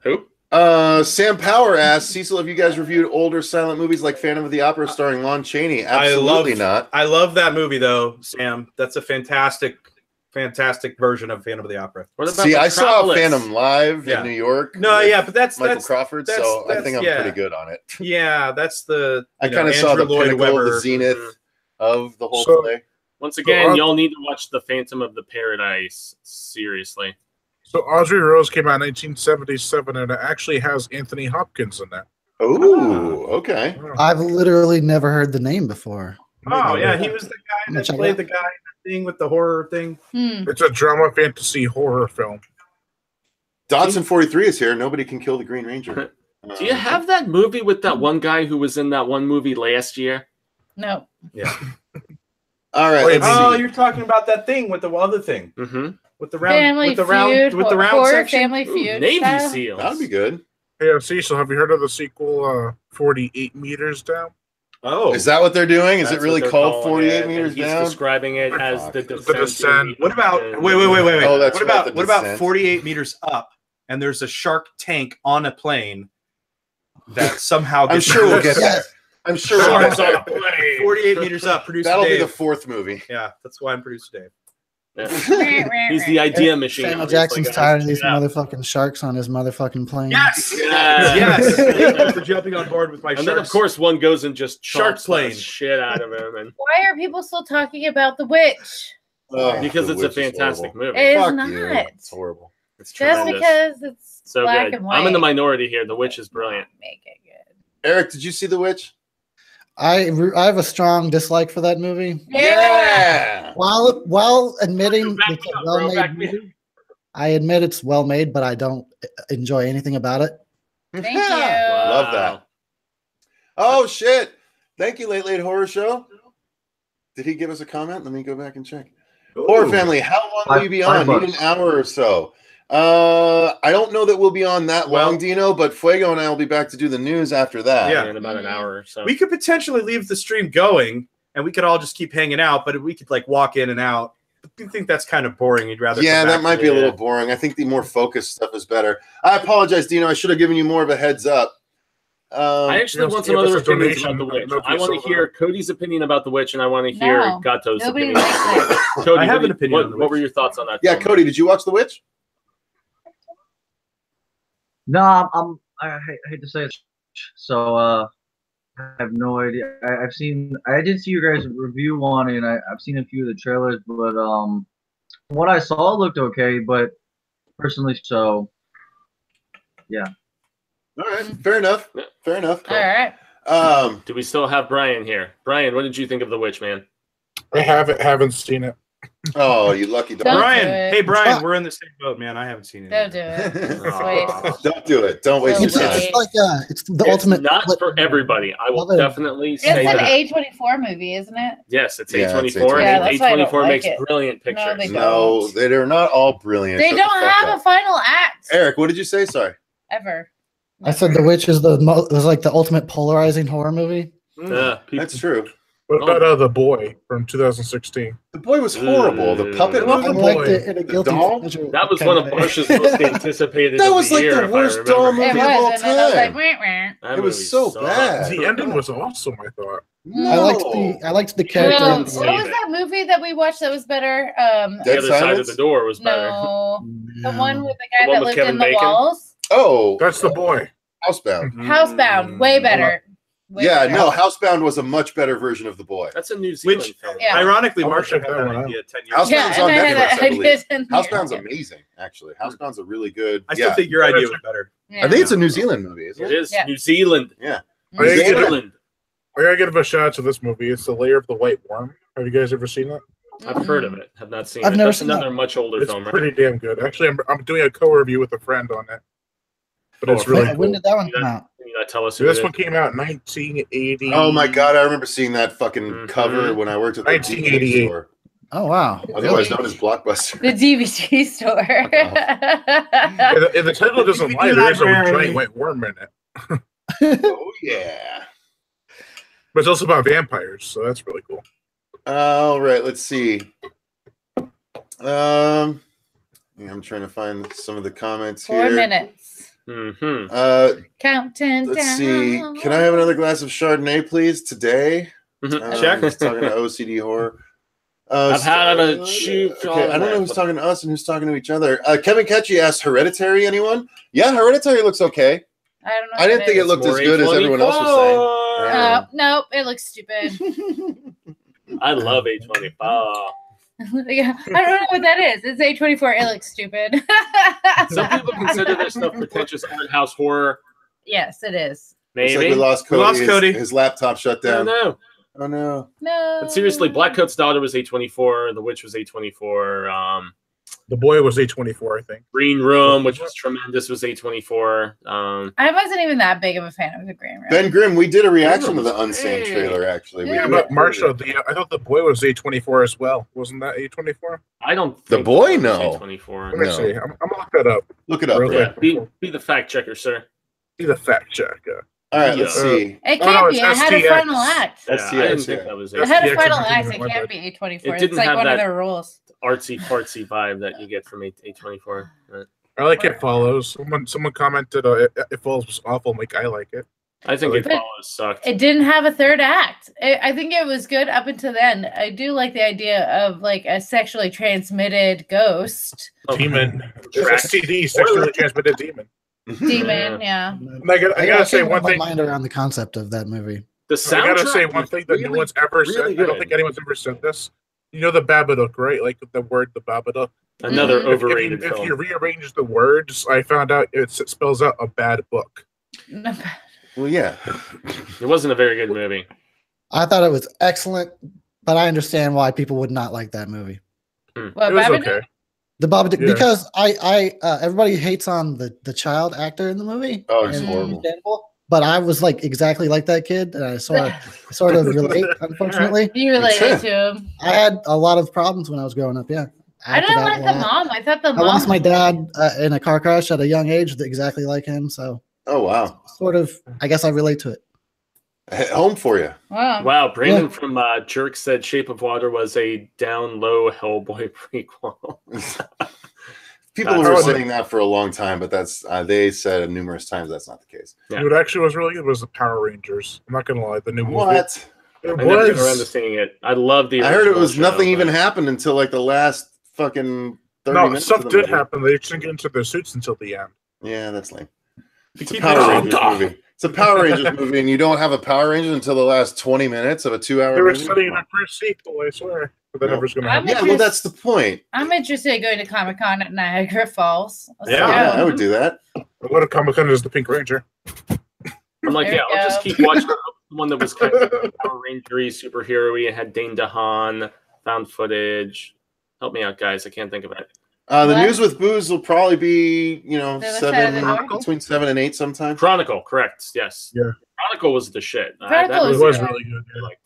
Who? Sam Power asks, Cecil, have you guys reviewed older silent movies like Phantom of the Opera starring Lon Chaney? Absolutely not. I love that movie, though, Sam. That's a fantastic version of Phantom of the Opera. What about See, I saw Metropolis? Phantom live Yeah. in New York. No, with yeah, but that's Michael Crawford, so I that's- think I'm yeah. pretty good on it. Yeah, that's the. I you know, kind of saw the Andrew Lloyd pinnacle, Webber. the zenith of the whole So- play. Once again, So, y'all need to watch The Phantom of the Paradise. Seriously. So Audrey Rose came out in 1977, and it actually has Anthony Hopkins in that. Oh, okay. I've literally never heard the name before. Oh yeah, he was the guy that Check it played out. the guy in the thing with the horror thing. Hmm. It's a drama fantasy horror film. Dodson 43 is here. Nobody can kill the Green Ranger. Do you have that movie with that one guy who was in that one movie last year? No. Yeah, All right. Wait, Let's Oh, see. you're talking about that thing with the other thing. Mm-hmm. With the round, Family with the Feud, round, with the round horror section. Family Feud. Navy style. SEALs. That'd be good. Hey, Cecil, have you heard of the sequel, 48 Meters Down? Oh, Is that what they're doing? Is That's it really what they're called calling 48 it, meters and he's down? describing it as Fuck. the The descent. descent. what about? and- Wait. Oh, that's what right, about the what about descent. 48 meters up, and there's a shark tank on a plane that somehow I'm gets sure we'll get Yes. there. I'm sure we'll get Sharks on there. a plane. 48 meters up. Producer That'll Dave. be the fourth movie. Yeah, that's why I'm producer Dave. Yeah. He's the idea machine. Samuel He's like, Jackson's "Guys, tired of these check it out." motherfucking sharks on his motherfucking plane. Yes, Yeah. yes. Thank you for jumping on board with my And sharks. then of course one goes and just Shark chomps plane. the shit out of him, and Why are people still talking about The Witch? because The it's a Witch is fantastic horrible. movie. It is Fuck not. you. It's horrible. It's Just tremendous. because it's So black good. and white. I'm in the minority here. The Witch is brilliant. Make it good. Eric, did you see The Witch? I have a strong dislike for that movie. Yeah. While admitting Back it's me a up, bro. Back well-made me up. movie, I admit it's well made, but I don't enjoy anything about it. Thank you. Love that. Oh shit! Thank you, Late Horror Show. Did he give us a comment? Let me go back and check. Horror Family, how long will you be on? $5. Need an hour or so. I don't know that we'll be on that long, Dino, but Fuego and I will be back to do the news after that. Yeah. In about an hour or so. We could potentially leave the stream going, and we could all just keep hanging out. But we could like walk in and out. But do you think that's kind of boring? You'd rather? Yeah, come that back might to be a it? little boring. I think the more focused stuff is better. I apologize, Dino. I should have given you more of a heads up. I actually Yes, want some give us other a opinions donation. about the Witch. No I want piece to hear Cody's opinion about the Witch, and I want to hear No. Gato's Nobody opinion. likes it. Cody, I have what an opinion on the What Witch. were your thoughts on that? Yeah, film? Cody, did you watch The Witch? No, I hate to say it, so I have no idea. I did see your guys' review on it, and I've seen a few of the trailers, but what I saw looked okay, but personally, so yeah. All right, fair enough. Fair enough. All right. Do we still have Brian here? Brian, what did you think of The Witch, man? I haven't seen it. Oh, you lucky dog. Don't Brian, do it. hey Brian, we're in the same boat, man. I haven't seen it. Don't do either. it. It's a waste. Don't do it. Don't waste Don't your do time. it. It's like it's the It's ultimate. not for everybody. I will Love it. definitely It's say an that. A24 movie, isn't it? Yes, it's Yeah, it's A24, Yeah, and that's why I don't A24 like makes it. brilliant No, pictures. they No, they're not all brilliant. They Shut the don't fuck have up. a final act Eric, what did you say? Sorry. ever. I said The Witch is was like the ultimate polarizing horror movie. That's true. What about The Boy from 2016? The boy was horrible. The puppet. I love I The liked Boy. it in a The guilty doll? pleasure That was kind one of way. Marsh's most anticipated. That of was the like year, the if I worst remember. doll movie It of was, all and then I was like, time. wah, wah. That It was movie so sucked. bad. The ending was awesome, I thought. I liked the character. What didn't was see that movie that we watched that was better? The Dead other side of Silence? the door was better. No, the one with the The guy one that with lived Kevin in the Bacon? walls. Oh, That's The Boy. Housebound. Housebound, way better. Way Yeah, better. no, Housebound was a much better version of The Boy. That's a New Zealand Which, film. Yeah. ironically, I'll Marsha check had that that one out. idea 10 years Housebound- ago. Yeah, Housebound's and on I had Netflix, I I believe. did 10 years Housebound's ago. amazing, actually. Housebound's a really good. I still Yeah. think your idea was better. Yeah. I think it's a New Zealand movie, isn't It it? is Yeah. New Zealand. Yeah. I gotta, give, Zealand. I gotta give a shout out to this movie. It's The Lair of the White Worm. Have you guys ever seen it? I've heard of it. Have not seen I've it. never That's seen another that. much older It's film, right? pretty damn good. Actually, I'm doing a co-review with a friend on it. But it's Oh, really When cool. did that one come out? Can you not tell us who This it one is? came out in 1980. Oh my god, I remember seeing that fucking Mhm. cover when I worked at the DVD 1988. store. Oh wow. Otherwise known as Blockbuster. The DVD store. If the title doesn't DVD lie, there is a library. giant white worm in it. Oh yeah. But it's also about vampires, so that's really cool. All right, let's see. Yeah, I'm trying to find some of the comments 4 here. minutes. Mm-hmm. Counting Let's down. see. Can I have another glass of Chardonnay, please, today? Check. Who's talking to OCD horror. I've had a shoot. Okay, I don't know who's talking to us and who's talking to each other. Kevin Ketchy asked, Hereditary, anyone? Yeah, Hereditary looks okay. I don't know. I didn't think it looked as good as everyone else was saying. Nope, it looks stupid. I love A24. Yeah, I don't know what that is. It's A24. It looks stupid. Some people consider this stuff pretentious art house horror. Yes, it is. Looks like Maybe. we lost We Cody. lost Cody. His laptop shut I don't down. know. Oh no. No. But seriously, Blackcoat's Daughter was A24. The Witch was A24. The Boy was A24, I think. Green Room, which was tremendous, was A24. I wasn't even that big of a fan of the Green Room. Ben Grimm, we did a reaction to was the Unsane great. trailer, actually. Yeah. We But Marshall, I thought The Boy was A24 as well. Wasn't that A24? I don't The think Boy? it was No. A24. Let me No. see. I'm gonna look that up. Look it up. Real Rick. quick. Yeah, be the fact checker, sir. Be the fact checker. All right, let's see. It Oh, can't no, be. it's It had a STX. final act. Yeah, STX, I didn't think yeah. that was It had a STX final is act. my It bad. can't be A24. It It's didn't like have one of that- their rules. artsy fartsy vibe that you get from A24. Right. I like It Follows. Someone commented It Follows was awful. Like, I like it. I think But It Follows sucked. It didn't have a third act. I think it was good up until the end. I do like the idea of like a sexually transmitted ghost Demon. It's Track. STD, sexually transmitted demon. demon. Yeah. And I gotta say one my thing. mind around the concept of that movie. The I soundtrack. gotta say one thing that no one's ever said. really I don't good. think anyone's ever said this. You know the Babadook, right? Like the word the Babadook. Another Mhm. overrated If you film. rearrange the words, I found out it spells out a bad book. Well, yeah. It wasn't a very good movie. I thought it was excellent, but I understand why people would not like that movie. What, It was Babadook? okay. The Babadook, Yeah. because everybody hates on the child actor in the movie. Oh, it's and horrible. understandable, but I was like exactly like that kid, and I sort of relate. Unfortunately, You related to him. I had a lot of problems when I was growing up. Yeah, I acted didn't out like a the lot. mom. I thought the I mom. lost my dad in a car crash at a young age, exactly like him. So Oh, wow. sort of, I guess I relate to it. Home for you. Wow. Wow, Brandon from Jerk said Shape of Water was a down low Hellboy prequel. People That's were what saying that for a long time, but that's they said numerous times that's not the case. Yeah. What actually was really good was the Power Rangers. I'm not gonna lie, the new movie. What? It I never got around to was. seeing it. I love the. I heard it original was show, nothing even but- happened until like the last fucking 30 No, minutes. stuff of the did movie. happen. They just didn't get into their suits until the end. Yeah, that's lame. It's a keep Power it- Rangers movie. It's a Power Rangers movie, and you don't have a Power Ranger until the last 20 minutes of a 2-hour They were movie. setting it up for a sequel, I swear. But that No. never's gonna I'm happen. Yeah, well, that's the point. I'm interested in going to Comic Con at Niagara Falls. Let's Yeah, go. Yeah, I would do that. What a Comic Con is the Pink Ranger. I'm like, There yeah, we I'll just go. keep watching the one that was kind of Power Ranger-y, superhero-y. It had Dane DeHaan, found footage. Help me out, guys. I can't think of it. The What? news with booze will probably be, The other side of the door? between 7 and 8 sometime. Chronicle, correct? Yes. Yeah. Chronicle was the shit. Chronicle It was was good. really good. I liked.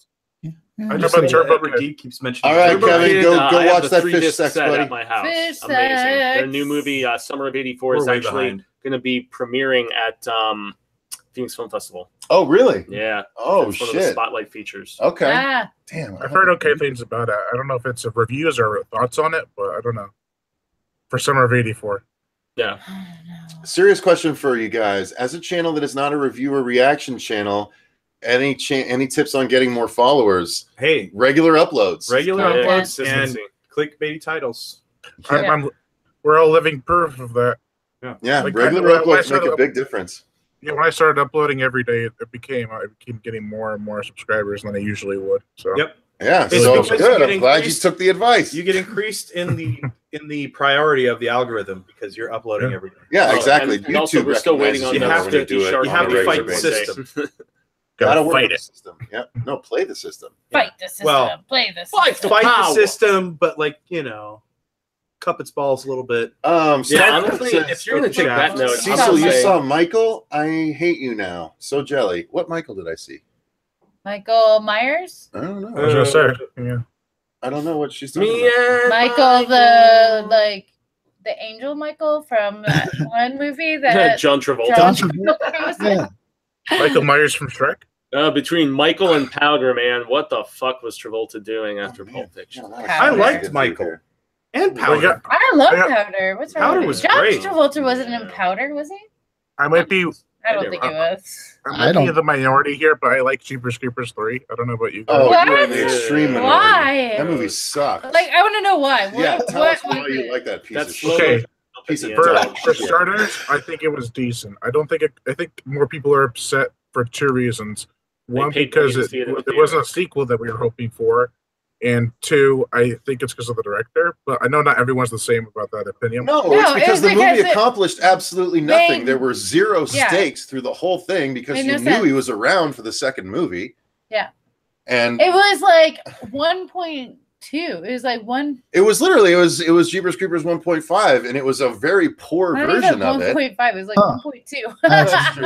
Yeah, I just know about like- Turbo Turbo Geek keeps mentioning. All right, Turbo Kevin, Geek. go I have watch the that 3-disc Fish Sex, set buddy. at my house. Fish Amazing. Their Sex. new movie, Summer of '84, is We're way actually behind. going to be premiering at Phoenix Film Festival. Oh, really? Yeah. Oh, It's one of the shit. spotlight features. Okay. Ah, Damn. I've heard okay things about it. I don't know if it's reviews or thoughts on it, but I don't know. For Summer of '84. Yeah. I don't know. Serious question for you guys. As a channel that is not a review or reaction channel, any tips on getting more followers? Hey, Regular uploads. regular Yeah, uploads consistency. and clickbaity titles. We're all living proof of that. Yeah, Like, regular when I uploads make started a big difference. Yeah, when I started uploading every day, I became getting more and more subscribers than I usually would. So Yep. Yeah, It's so because you good. get I'm glad you increased- took the advice. You get increased in the priority of the algorithm because you're uploading Yeah. every day. Yeah, Oh, exactly. and also, we're still waiting on recognizes You the have when you to- do it shark you on have a to regular fight the basis. system. Gotta gotta work fight the it. system. Yep. No, play the system. Fight the system. Well, Play the fight system. Fight the Power. system, but cup its balls a little bit. Yeah, Steph honestly, says- if you're going to take that note, Cecil, you say- saw Michael? I hate you now. So jelly. What Michael did I see? Michael Myers? I don't I know. was gonna say, yeah. I don't know what she's talking Me about. and Michael, the angel Michael from that one movie that John Travolta. John Travolta was in. Yeah, Michael Myers from Shrek. Between Michael and Powder, man, what the fuck was Travolta doing after Oh, Pulp Fiction? Yeah, I liked Michael. And Like, Powder. I love I got- Powder. What's wrong Powder with was John great. Travolta wasn't in Powder, was he? I might be I don't think he was. I I might be don't- in the minority here, but I like Jeepers Creepers 3. I don't know about you guys. Oh, What? you're in the extreme minority. Why? That movie sucks. Like, I want to know why. What, yeah, tell what us why was you it? like that piece That's of shit. Okay. Piece of For, dog for shit. starters, I think it was decent. I don't think I think more people are upset for two reasons. One, paid because money to it see it in the wasn't a sequel that we were hoping for, and two, I think it's because of the director. But I know not everyone's the same about that opinion. No, No, it's it because was the movie because it accomplished absolutely nothing. made- There were zero Yeah. stakes through the whole thing because Made you no knew sense. he was around for the second movie. Yeah. And It was like 1.2 2. It was like one. It was literally it was Jeepers Creepers 1.5, and it was a very poor version of it. 1.5. It was like 1.2. That's true.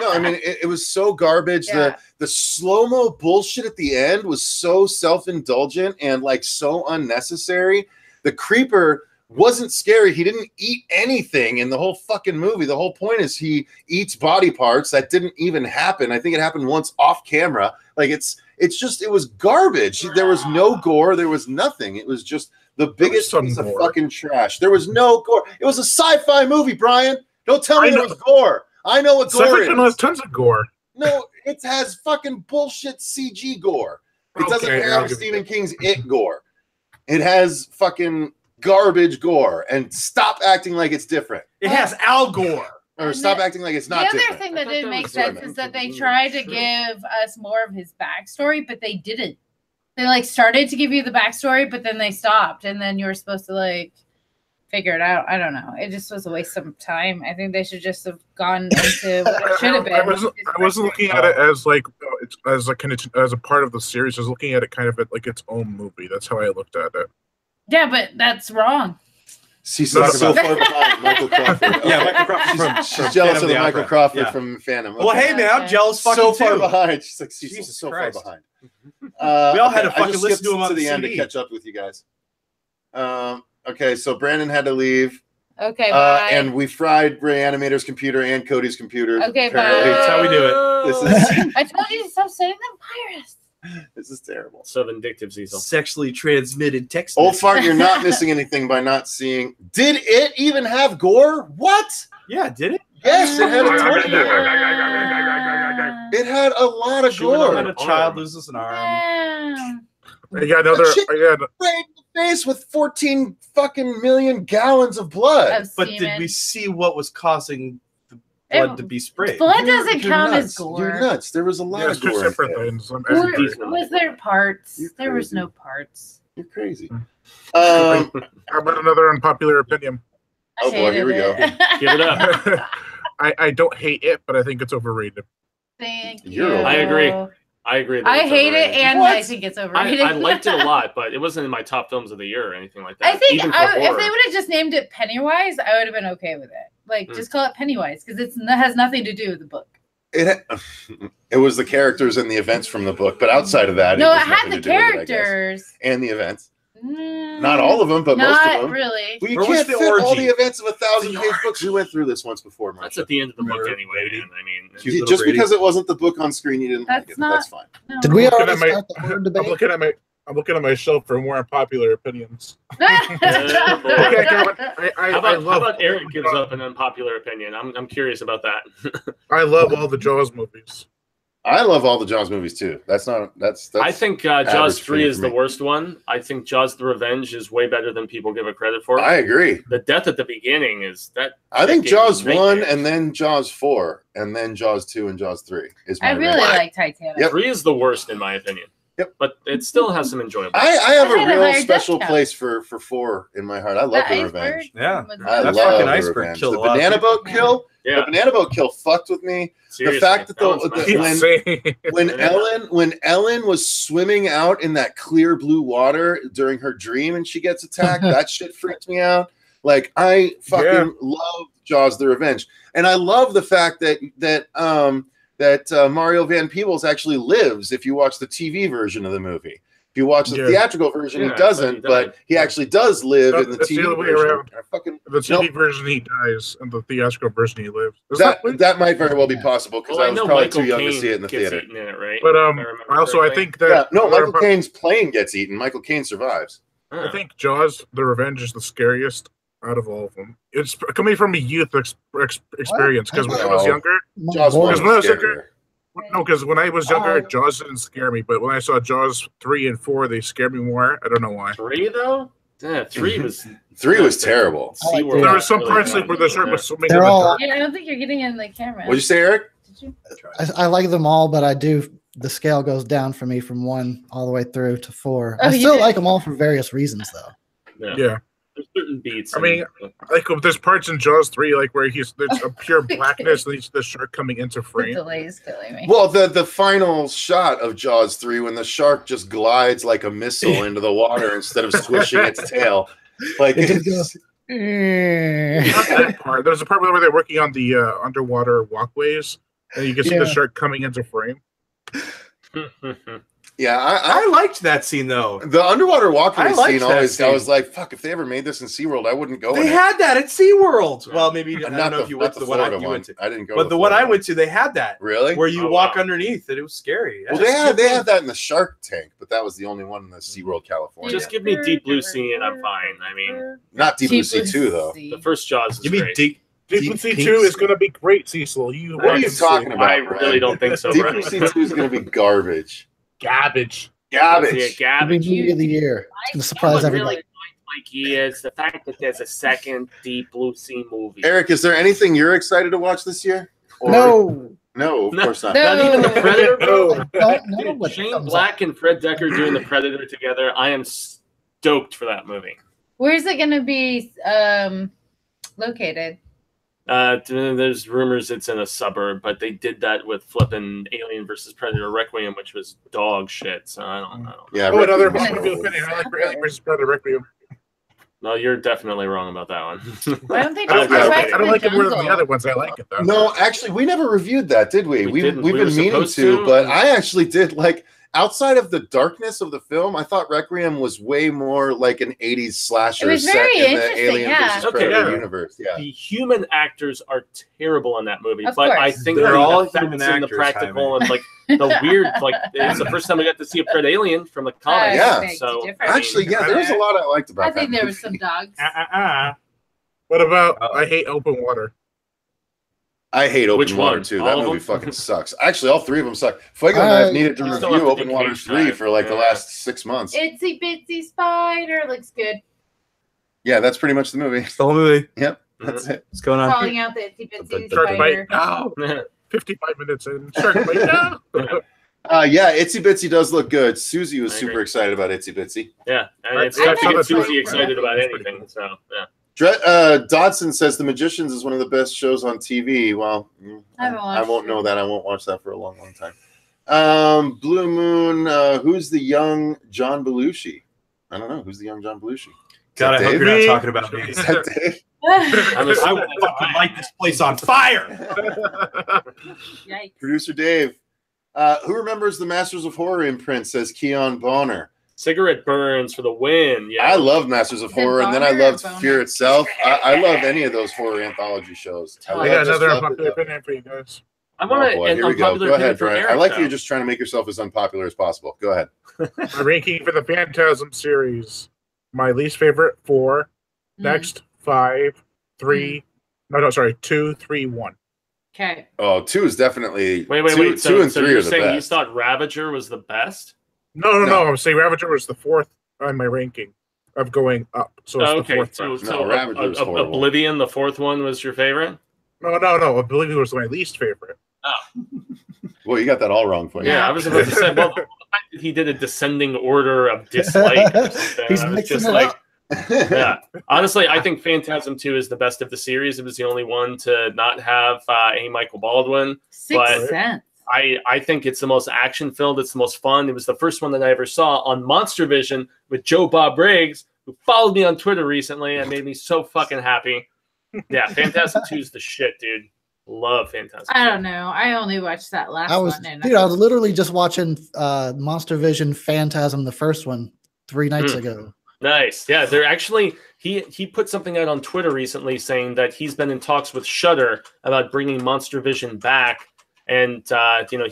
No, I mean it was so garbage. Yeah. The slow-mo bullshit at the end was so self-indulgent and like so unnecessary. The creeper wasn't scary. He didn't eat anything in the whole fucking movie. The whole point is he eats body parts. That didn't even happen. I think it happened once off camera. Like it was garbage. There was no gore. There was nothing. It was just the biggest piece of fucking trash. There was no gore. It was a sci-fi movie, Brian. Don't tell me there was gore. I know what gore is. Has tons of gore. No, it has fucking bullshit CG gore. It doesn't have Stephen King's It gore. It has fucking garbage gore, and stop acting like it's different. It has Al Gore. Or stop acting like it's not different. The other thing that didn't make sense is that they tried to give us more of his backstory, but they didn't. They like started to give you the backstory, but then they stopped, and then you were supposed to like figure it out. I don't know. It just was a waste of time. I think they should just have gone into what it should have been. I wasn't looking at it as like as a part of the series. I was looking at it kind of like its own movie. That's how I looked at it. Yeah, but that's wrong. Cecil's so far behind Michael Crawford. Yeah, Michael Crawford. She's jealous of the Michael Crawford from Phantom. Well, hey man, I'm jealous fucking so far too. behind. She's like, Cecil's so far behind. We all had to fucking listen to him on the end to catch up with you guys. Okay, so Brandon had to leave. Okay, bye. And we fried Reanimator's computer and Cody's computer. Okay, bye. That's how we do it. This is I told you to stop saying the virus. This is terrible. So vindictive, Cecil. Sexually transmitted text. Old fart, you're not missing anything by not seeing. Did it even have gore? What? Yeah, did it? Yes, it had a ton of gore. It had a lot of gore. When a child loses an arm. I got another. Right in the face with 14 fucking million gallons of blood. But did we see what was causing the blood to be sprayed? Blood doesn't count as gore. You're nuts. There was a lot of gore. Two separate things. Was there parts? There was no parts. You're crazy. How about another unpopular opinion? Oh boy, here we go. Give it up. I don't hate it, but I think it's overrated. Thank you. I agree. I agree. I hate it, and I think it's overrated. I liked it a lot, but it wasn't in my top films of the year or anything like that. I think if they would have just named it Pennywise, I would have been okay with it. Like, just call it Pennywise, because it has nothing to do with the book. It was the characters and the events from the book, but outside of that, it had the characters and the events. Not all of them, but most of them. Not really. Well, you can't fit all the events of 1,000-page books. We went through this once before, Marcia. That's at the end of the book anyway. I mean, just because it wasn't the book on screen, you didn't like it. That's fine. No. Did we already start the word debate? I'm looking at my shelf for more unpopular opinions. How about Eric gives up an unpopular opinion? I'm curious about that. I love all the Jaws movies. I love all the Jaws movies too. That's I think Jaws 3 is the worst one. I think Jaws: The Revenge is way better than people give it credit for. I agree. The death at the beginning is that. I think Jaws 1 and then Jaws 4 and then Jaws 2 and Jaws 3 is my I really like Titanic. Yep. 3 is the worst in my opinion. Yep. But it still has some enjoyable. I have a real special place for 4 in my heart. I love The Revenge. Yeah. I love fucking The iceberg Revenge. killed The a lot of banana people. boat kill. Yeah. The banana boat kill fucked with me. Seriously, the fact that when Ellen was swimming out in that clear blue water during her dream and she gets attacked, that shit freaked me out. Like I fucking love Jaws: The Revenge, and I love the fact that Mario Van Peebles actually lives. If you watch the TV version of the movie. If you watch the theatrical version, he doesn't, but he actually does live in the TV version. The TV version, he dies, and the theatrical version, he lives. That might very well be possible because I was probably too young to see it in the theater. But I think that Michael Caine's plane gets eaten. Michael Caine survives. I think Jaws: The Revenge is the scariest out of all of them. It's coming from a youth experience because when I was younger, because when I was younger, Jaws didn't scare me, but when I saw Jaws 3 and 4, they scared me more. I don't know why. 3 though? Yeah, 3 was terrible. There were some parts like where the shark was swimming in the dark. I don't think you're getting in the camera. What'd you say, Eric? Did you? I like them all, but the scale goes down for me from 1 all the way through to 4. I still like them all for various reasons, though. Yeah. certain beats. I mean, like there's parts in Jaws 3, like where there's a pure blackness, and the shark coming into The frame. delay is killing me. Well, the final shot of Jaws 3 when the shark just glides like a missile into the water instead of swishing its tail, like It just it's, Not that part. There's a part where they're working on the underwater walkways, and you can see the shark coming into frame. yeah. I liked that scene though. The underwater walkway I liked scene that always. I scene. was like, "Fuck! If they ever made this in SeaWorld, I wouldn't go." They in it. had that at SeaWorld. Well, maybe I Not don't know if you went to the one Florida you went to. I didn't go. But to the one I Florida went to, they had that. Really? Where you Oh, walk wow. underneath it. It was scary. Well, they had that in the Shark Tank, but that was the only one in the SeaWorld California. Just give me Deep Blue Sea and I'm fine. I mean, Not Deep Blue Sea 2, though. the first Jaws is You mean great. deep? Deep Blue Sea 2 is going to be great, Cecil. What are you talking about? I really don't think so, Deep bro. Blue Sea 2 is going to be garbage. Garbage. Garbage. Yeah, It'll garbage. be movie of the year. It's gonna surprise What everybody. really annoys Mikey is the fact that there's a second Deep Blue Sea movie. Eric, is there anything you're excited to watch this year? Or- No, No, of course not. Not even the Predator, bro. No. I don't know Dude, what Shane comes Black and Fred Decker doing the Predator together. I am stoked for that movie. Where's it gonna be located? There's rumors it's in a suburb, but they did that with flipping Alien versus Predator Requiem, which was dog shit. So I don't know. Yeah, Oh, another Requiem. popular opinion. I like Alien versus Predator Requiem. No, you're definitely wrong about that one. Why don't they I just go back I to don't the like it more than the jungle? other ones. I like it though. No, actually, we never reviewed that, did we? We didn't. We've We were been meaning supposed to, to. but I actually did like. Outside of the darkness of the film, I thought Requiem was way more like an 80s slasher It was set very in the interesting, Alien yeah. versus Okay, Predator yeah. universe. Yeah. The human actors are terrible in that movie, Of but I course. think They're the all effects human and the actors, practical Jaime. and like the weird, like it's the first time I got to see a Pred Alien from the comics. Yeah. Big So difference. Actually, yeah, there was a lot I liked about I that. think there was movie. some dogs. What about Uh-oh. I Hate Open Water? I hate Open Which Water one? too. All That of movie them? fucking sucks. Actually, all three of them suck. Fuego and I have needed to You still review have to Open do Water Cage 3 Dive. for like the Yeah. last 6 months. Itsy bitsy spider looks good. Yeah, that's pretty much the movie. It's the whole movie. Yep, that's it. What's going on? Calling out the itsy bitsy Shark spider. Bite. No. 55 minutes in. Shark Bite. No. Yeah, Itsy Bitsy does look good. Susie was I super agree. excited about Itsy Bitsy. Yeah, and it's I tough to know. get Susie Yeah. excited about anything. So yeah. Dodson says The Magicians is one of the best shows on TV. Well, I haven't I watched won't it. know that. I won't watch that for a long, long time. Blue Moon. Who's the young John Belushi? I don't know. Who's the young John Belushi? God, I Is hope that you're not Dave? talking about me. Is that Dave? I'm a- I will fucking light this place on fire. Yikes. Producer Dave. Who remembers the Masters of Horror imprint? Says Keon Bonner. Cigarette Burns for the win. Yeah, I love Masters of Is it Horror, and then I Bonner or loved Boner? Fear Itself. I love any of those horror anthology shows. I got just another loved it, unpopular though. opinion for you guys. I want Oh, boy, an here we go. unpopular Go opinion ahead, from Brian. Eric. I like though. you're just trying to make yourself as unpopular as possible. Go ahead. My ranking for the Phantasm series. My least favorite 4. Next 5, 3. No, sorry. 2, 3, 1. Okay. Oh, 2 is definitely Wait. Two So, and so 3 you're are the saying you best. thought Ravager was the best? No. I'm saying Ravager was the 4th on my ranking of going up. So it's Oh, the okay, 4th. so, one. so Ravager was horrible. Oblivion, the 4th one, was your favorite? No. Oblivion was my least favorite. Well, you got that all wrong for you. Yeah, I was about to say, well, the fact that he did a descending order of dislike. Or something, He's I was mixing just it like, up. yeah. Honestly, I think Phantasm 2 is the best of the series. It was the only one to not have A. Michael Baldwin. Sixth But- Sense. I think it's the most action-filled. It's the most fun. It was the first one that I ever saw on Monster Vision with Joe Bob Briggs, who followed me on Twitter recently and made me so fucking happy. Yeah, Phantasm 2 is the shit, dude. Love Phantasm 2. I don't know. I only watched that last I was, one. And dude, I was literally just watching Monster Vision Phantasm, the first one, 3 nights ago. Nice. Yeah, they're actually he put something out on Twitter recently saying that he's been in talks with Shudder about bringing Monster Vision back, and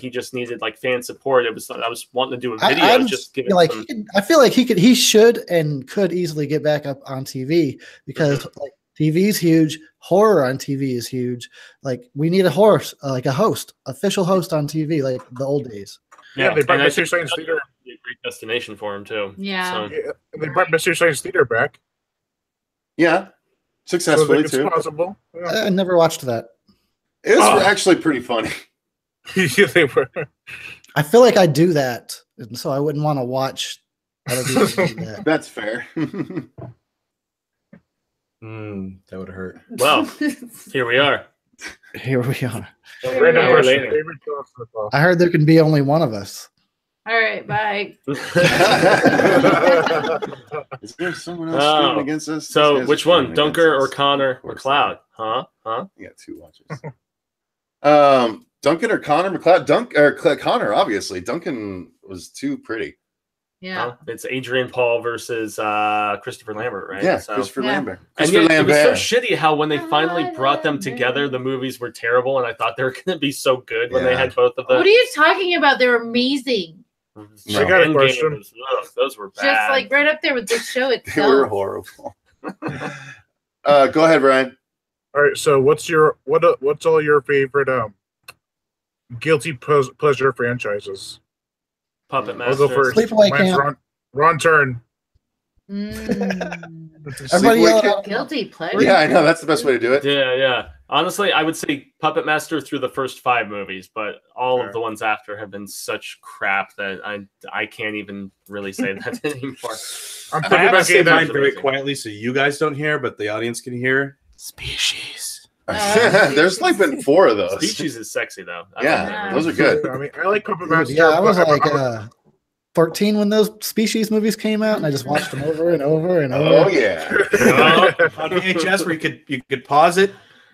he just needed like fan support. I was wanting to do a video, I'm just giving like, some. I feel like he should and could easily get back up on TV because like TV is huge. Horror on TV is huge. Like we need a horse, like a host, official host on TV, like the old days. Yeah, they brought and I Mystery think Science Theater. Shudder would be a great destination for him too. Yeah. So, Yeah, they brought Mystery Science Theater back. Yeah, So successfully like, it's too. possible. Yeah. I never watched that. It was Oh. actually pretty funny. Yeah, they were. I feel like I do that, and so I wouldn't want to watch other people do that. That's fair. That would hurt. Well, here we are. Here we are. Random Hour question. later. Favorite film so far? I heard there can be only one of us. All right, bye. Is there someone else streaming against us? So, which one, Dunker or Connor or McLeod? Huh? You got 2 watches. Duncan or Connor McLeod? Connor, obviously. Duncan was too pretty. Yeah. It's Adrian Paul versus Kristopher Lambert, right? Yeah, so, Christopher Lambert. And yet, it was so shitty how when they finally brought them together, the movies were terrible, and I thought they were going to be so good when they had both of them. What are you talking about? They're amazing. I got a question. Those were bad. Just like right up there with this show itself. They were horrible. Go ahead, Brian. All right, so what's all your favorite guilty pleasure franchises? Puppet I'll Master. go first. Sleepaway Mine's Camp. Ron Turn. Everybody yell out. Guilty pleasure. Yeah, I know. That's the best way to do it. Yeah. Honestly, I would say Puppet Master through the first 5 movies, but all of the ones after have been such crap that I can't even really say that anymore. I have to say mine very quietly so you guys don't hear, but the audience can hear. Species. There's like been 4 of those. Species is sexy though. Yeah, those are good. I mean, I like Puppet Master. Yeah, I was like 14 when those Species movies came out, and I just watched them over and over and over. Oh yeah. On VHS where you could pause it.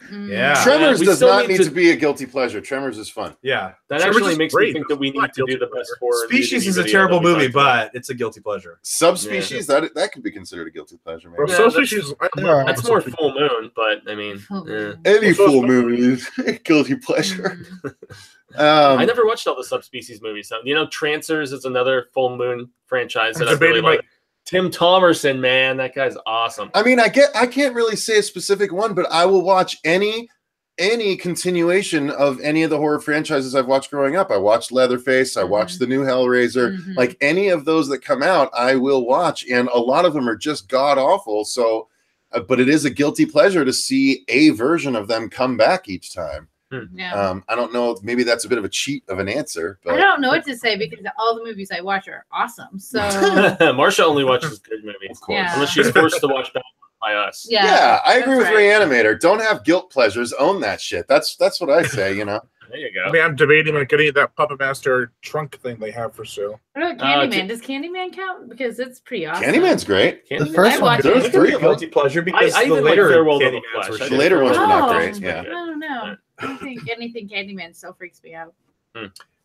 Yeah. Tremors we does still not need need to to be a guilty pleasure. Tremors is fun. Yeah. That Tremors actually is makes great. me think that we need to do the best horror. Species is a video terrible that we movie, talked but it's a guilty pleasure. Subspecies, that could be considered a guilty pleasure, maybe. Well, Yeah, Subspecies. That's more Full Moon, but I mean, Any full moon is a guilty pleasure. I never watched all the Subspecies movies. So, Trancers is another Full Moon franchise that I really like. Tim Thomerson, man, that guy's awesome. I mean, I can't really say a specific one, but I will watch any continuation of any of the horror franchises I've watched growing up. I watched Leatherface. I watched the new Hellraiser. Like any of those that come out, I will watch. And a lot of them are just god awful. So, but it is a guilty pleasure to see a version of them come back each time. Yeah. I don't know. Maybe that's a bit of a cheat of an answer. But I don't know what to say because all the movies I watch are awesome. So Marsha only watches good movies, of course. Yeah. unless she's forced to watch by us. Yeah, I agree with right. Reanimator. Don't have guilt pleasures. Own that shit. That's what I say. There you go. I mean, I'm debating like getting that Puppet Master trunk thing they have for sale. What about Candyman? Does Candyman count? Because it's pretty awesome. Candyman's great. The first one. There's 3 of them. Guilty pleasure because I the even like later Farewell to the Candymans were Flesh. The later ones were not great. I Yeah. don't know. I think anything Candyman still freaks me out.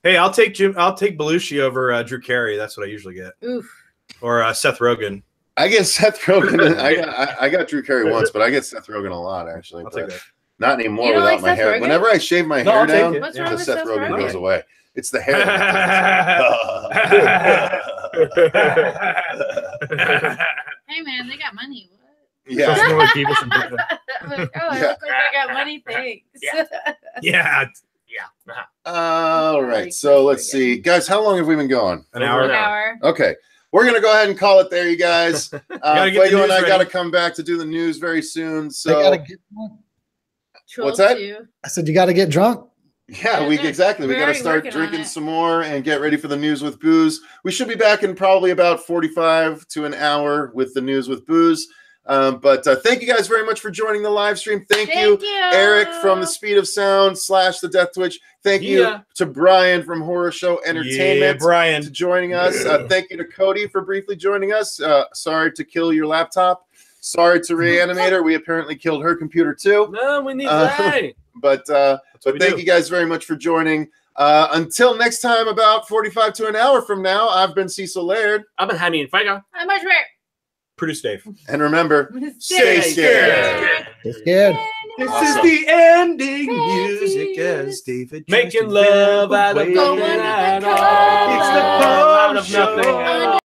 Hey, I'll take Belushi over Drew Carey. That's what I usually get. Oof. Or Seth Rogen. I get Seth Rogen. I got Drew Carey once, but I get Seth Rogen a lot actually. I'll But take that. not anymore You don't without like my Seth hair. Rogen? Whenever I shave my No, hair I'll take down, it. What's wrong the with Seth Seth Rogen Rogen? goes away. It's the hair. Hey man, they got money. What? Yeah. Something like Beavis and Butthead. I'm like, oh, Yeah. it looks like I got money. Thanks. Yeah. All right. So let's see, guys. How long have we been going? An Over hour. an An hour. hour. Okay. We're going to go ahead and call it there, you guys. get the Fuego and news I got to ready. come back to do the news very soon. They So, gotta get drunk. Troll What's that? 2. I said you got to get drunk. yeah, we exactly. We We're got to already start working on drinking it. some more and get ready for the news with booze. We should be back in probably about 45 to an hour with the news with booze. But thank you guys very much for joining the live stream. Thank you, Eric from the Speed of Sound / the Death Twitch. Thank you to Brian from Horror Show Yeah, Entertainment Brian. to joining us. Thank you to Cody for briefly joining us. Sorry to kill your laptop. Sorry to Reanimator. We apparently killed her computer too. No, we need that. But we thank do. you guys very much for joining. Until next time, about 45 to an hour from now, I've been Cecil Laird. I've been Hammy and Fuego. How much rare? Produce Dave. And remember, Stay stay scared. It's good. This Awesome. is the ending music as David Making tries to love out of wait. nothing at all. all. It's the Out of show. nothing at all.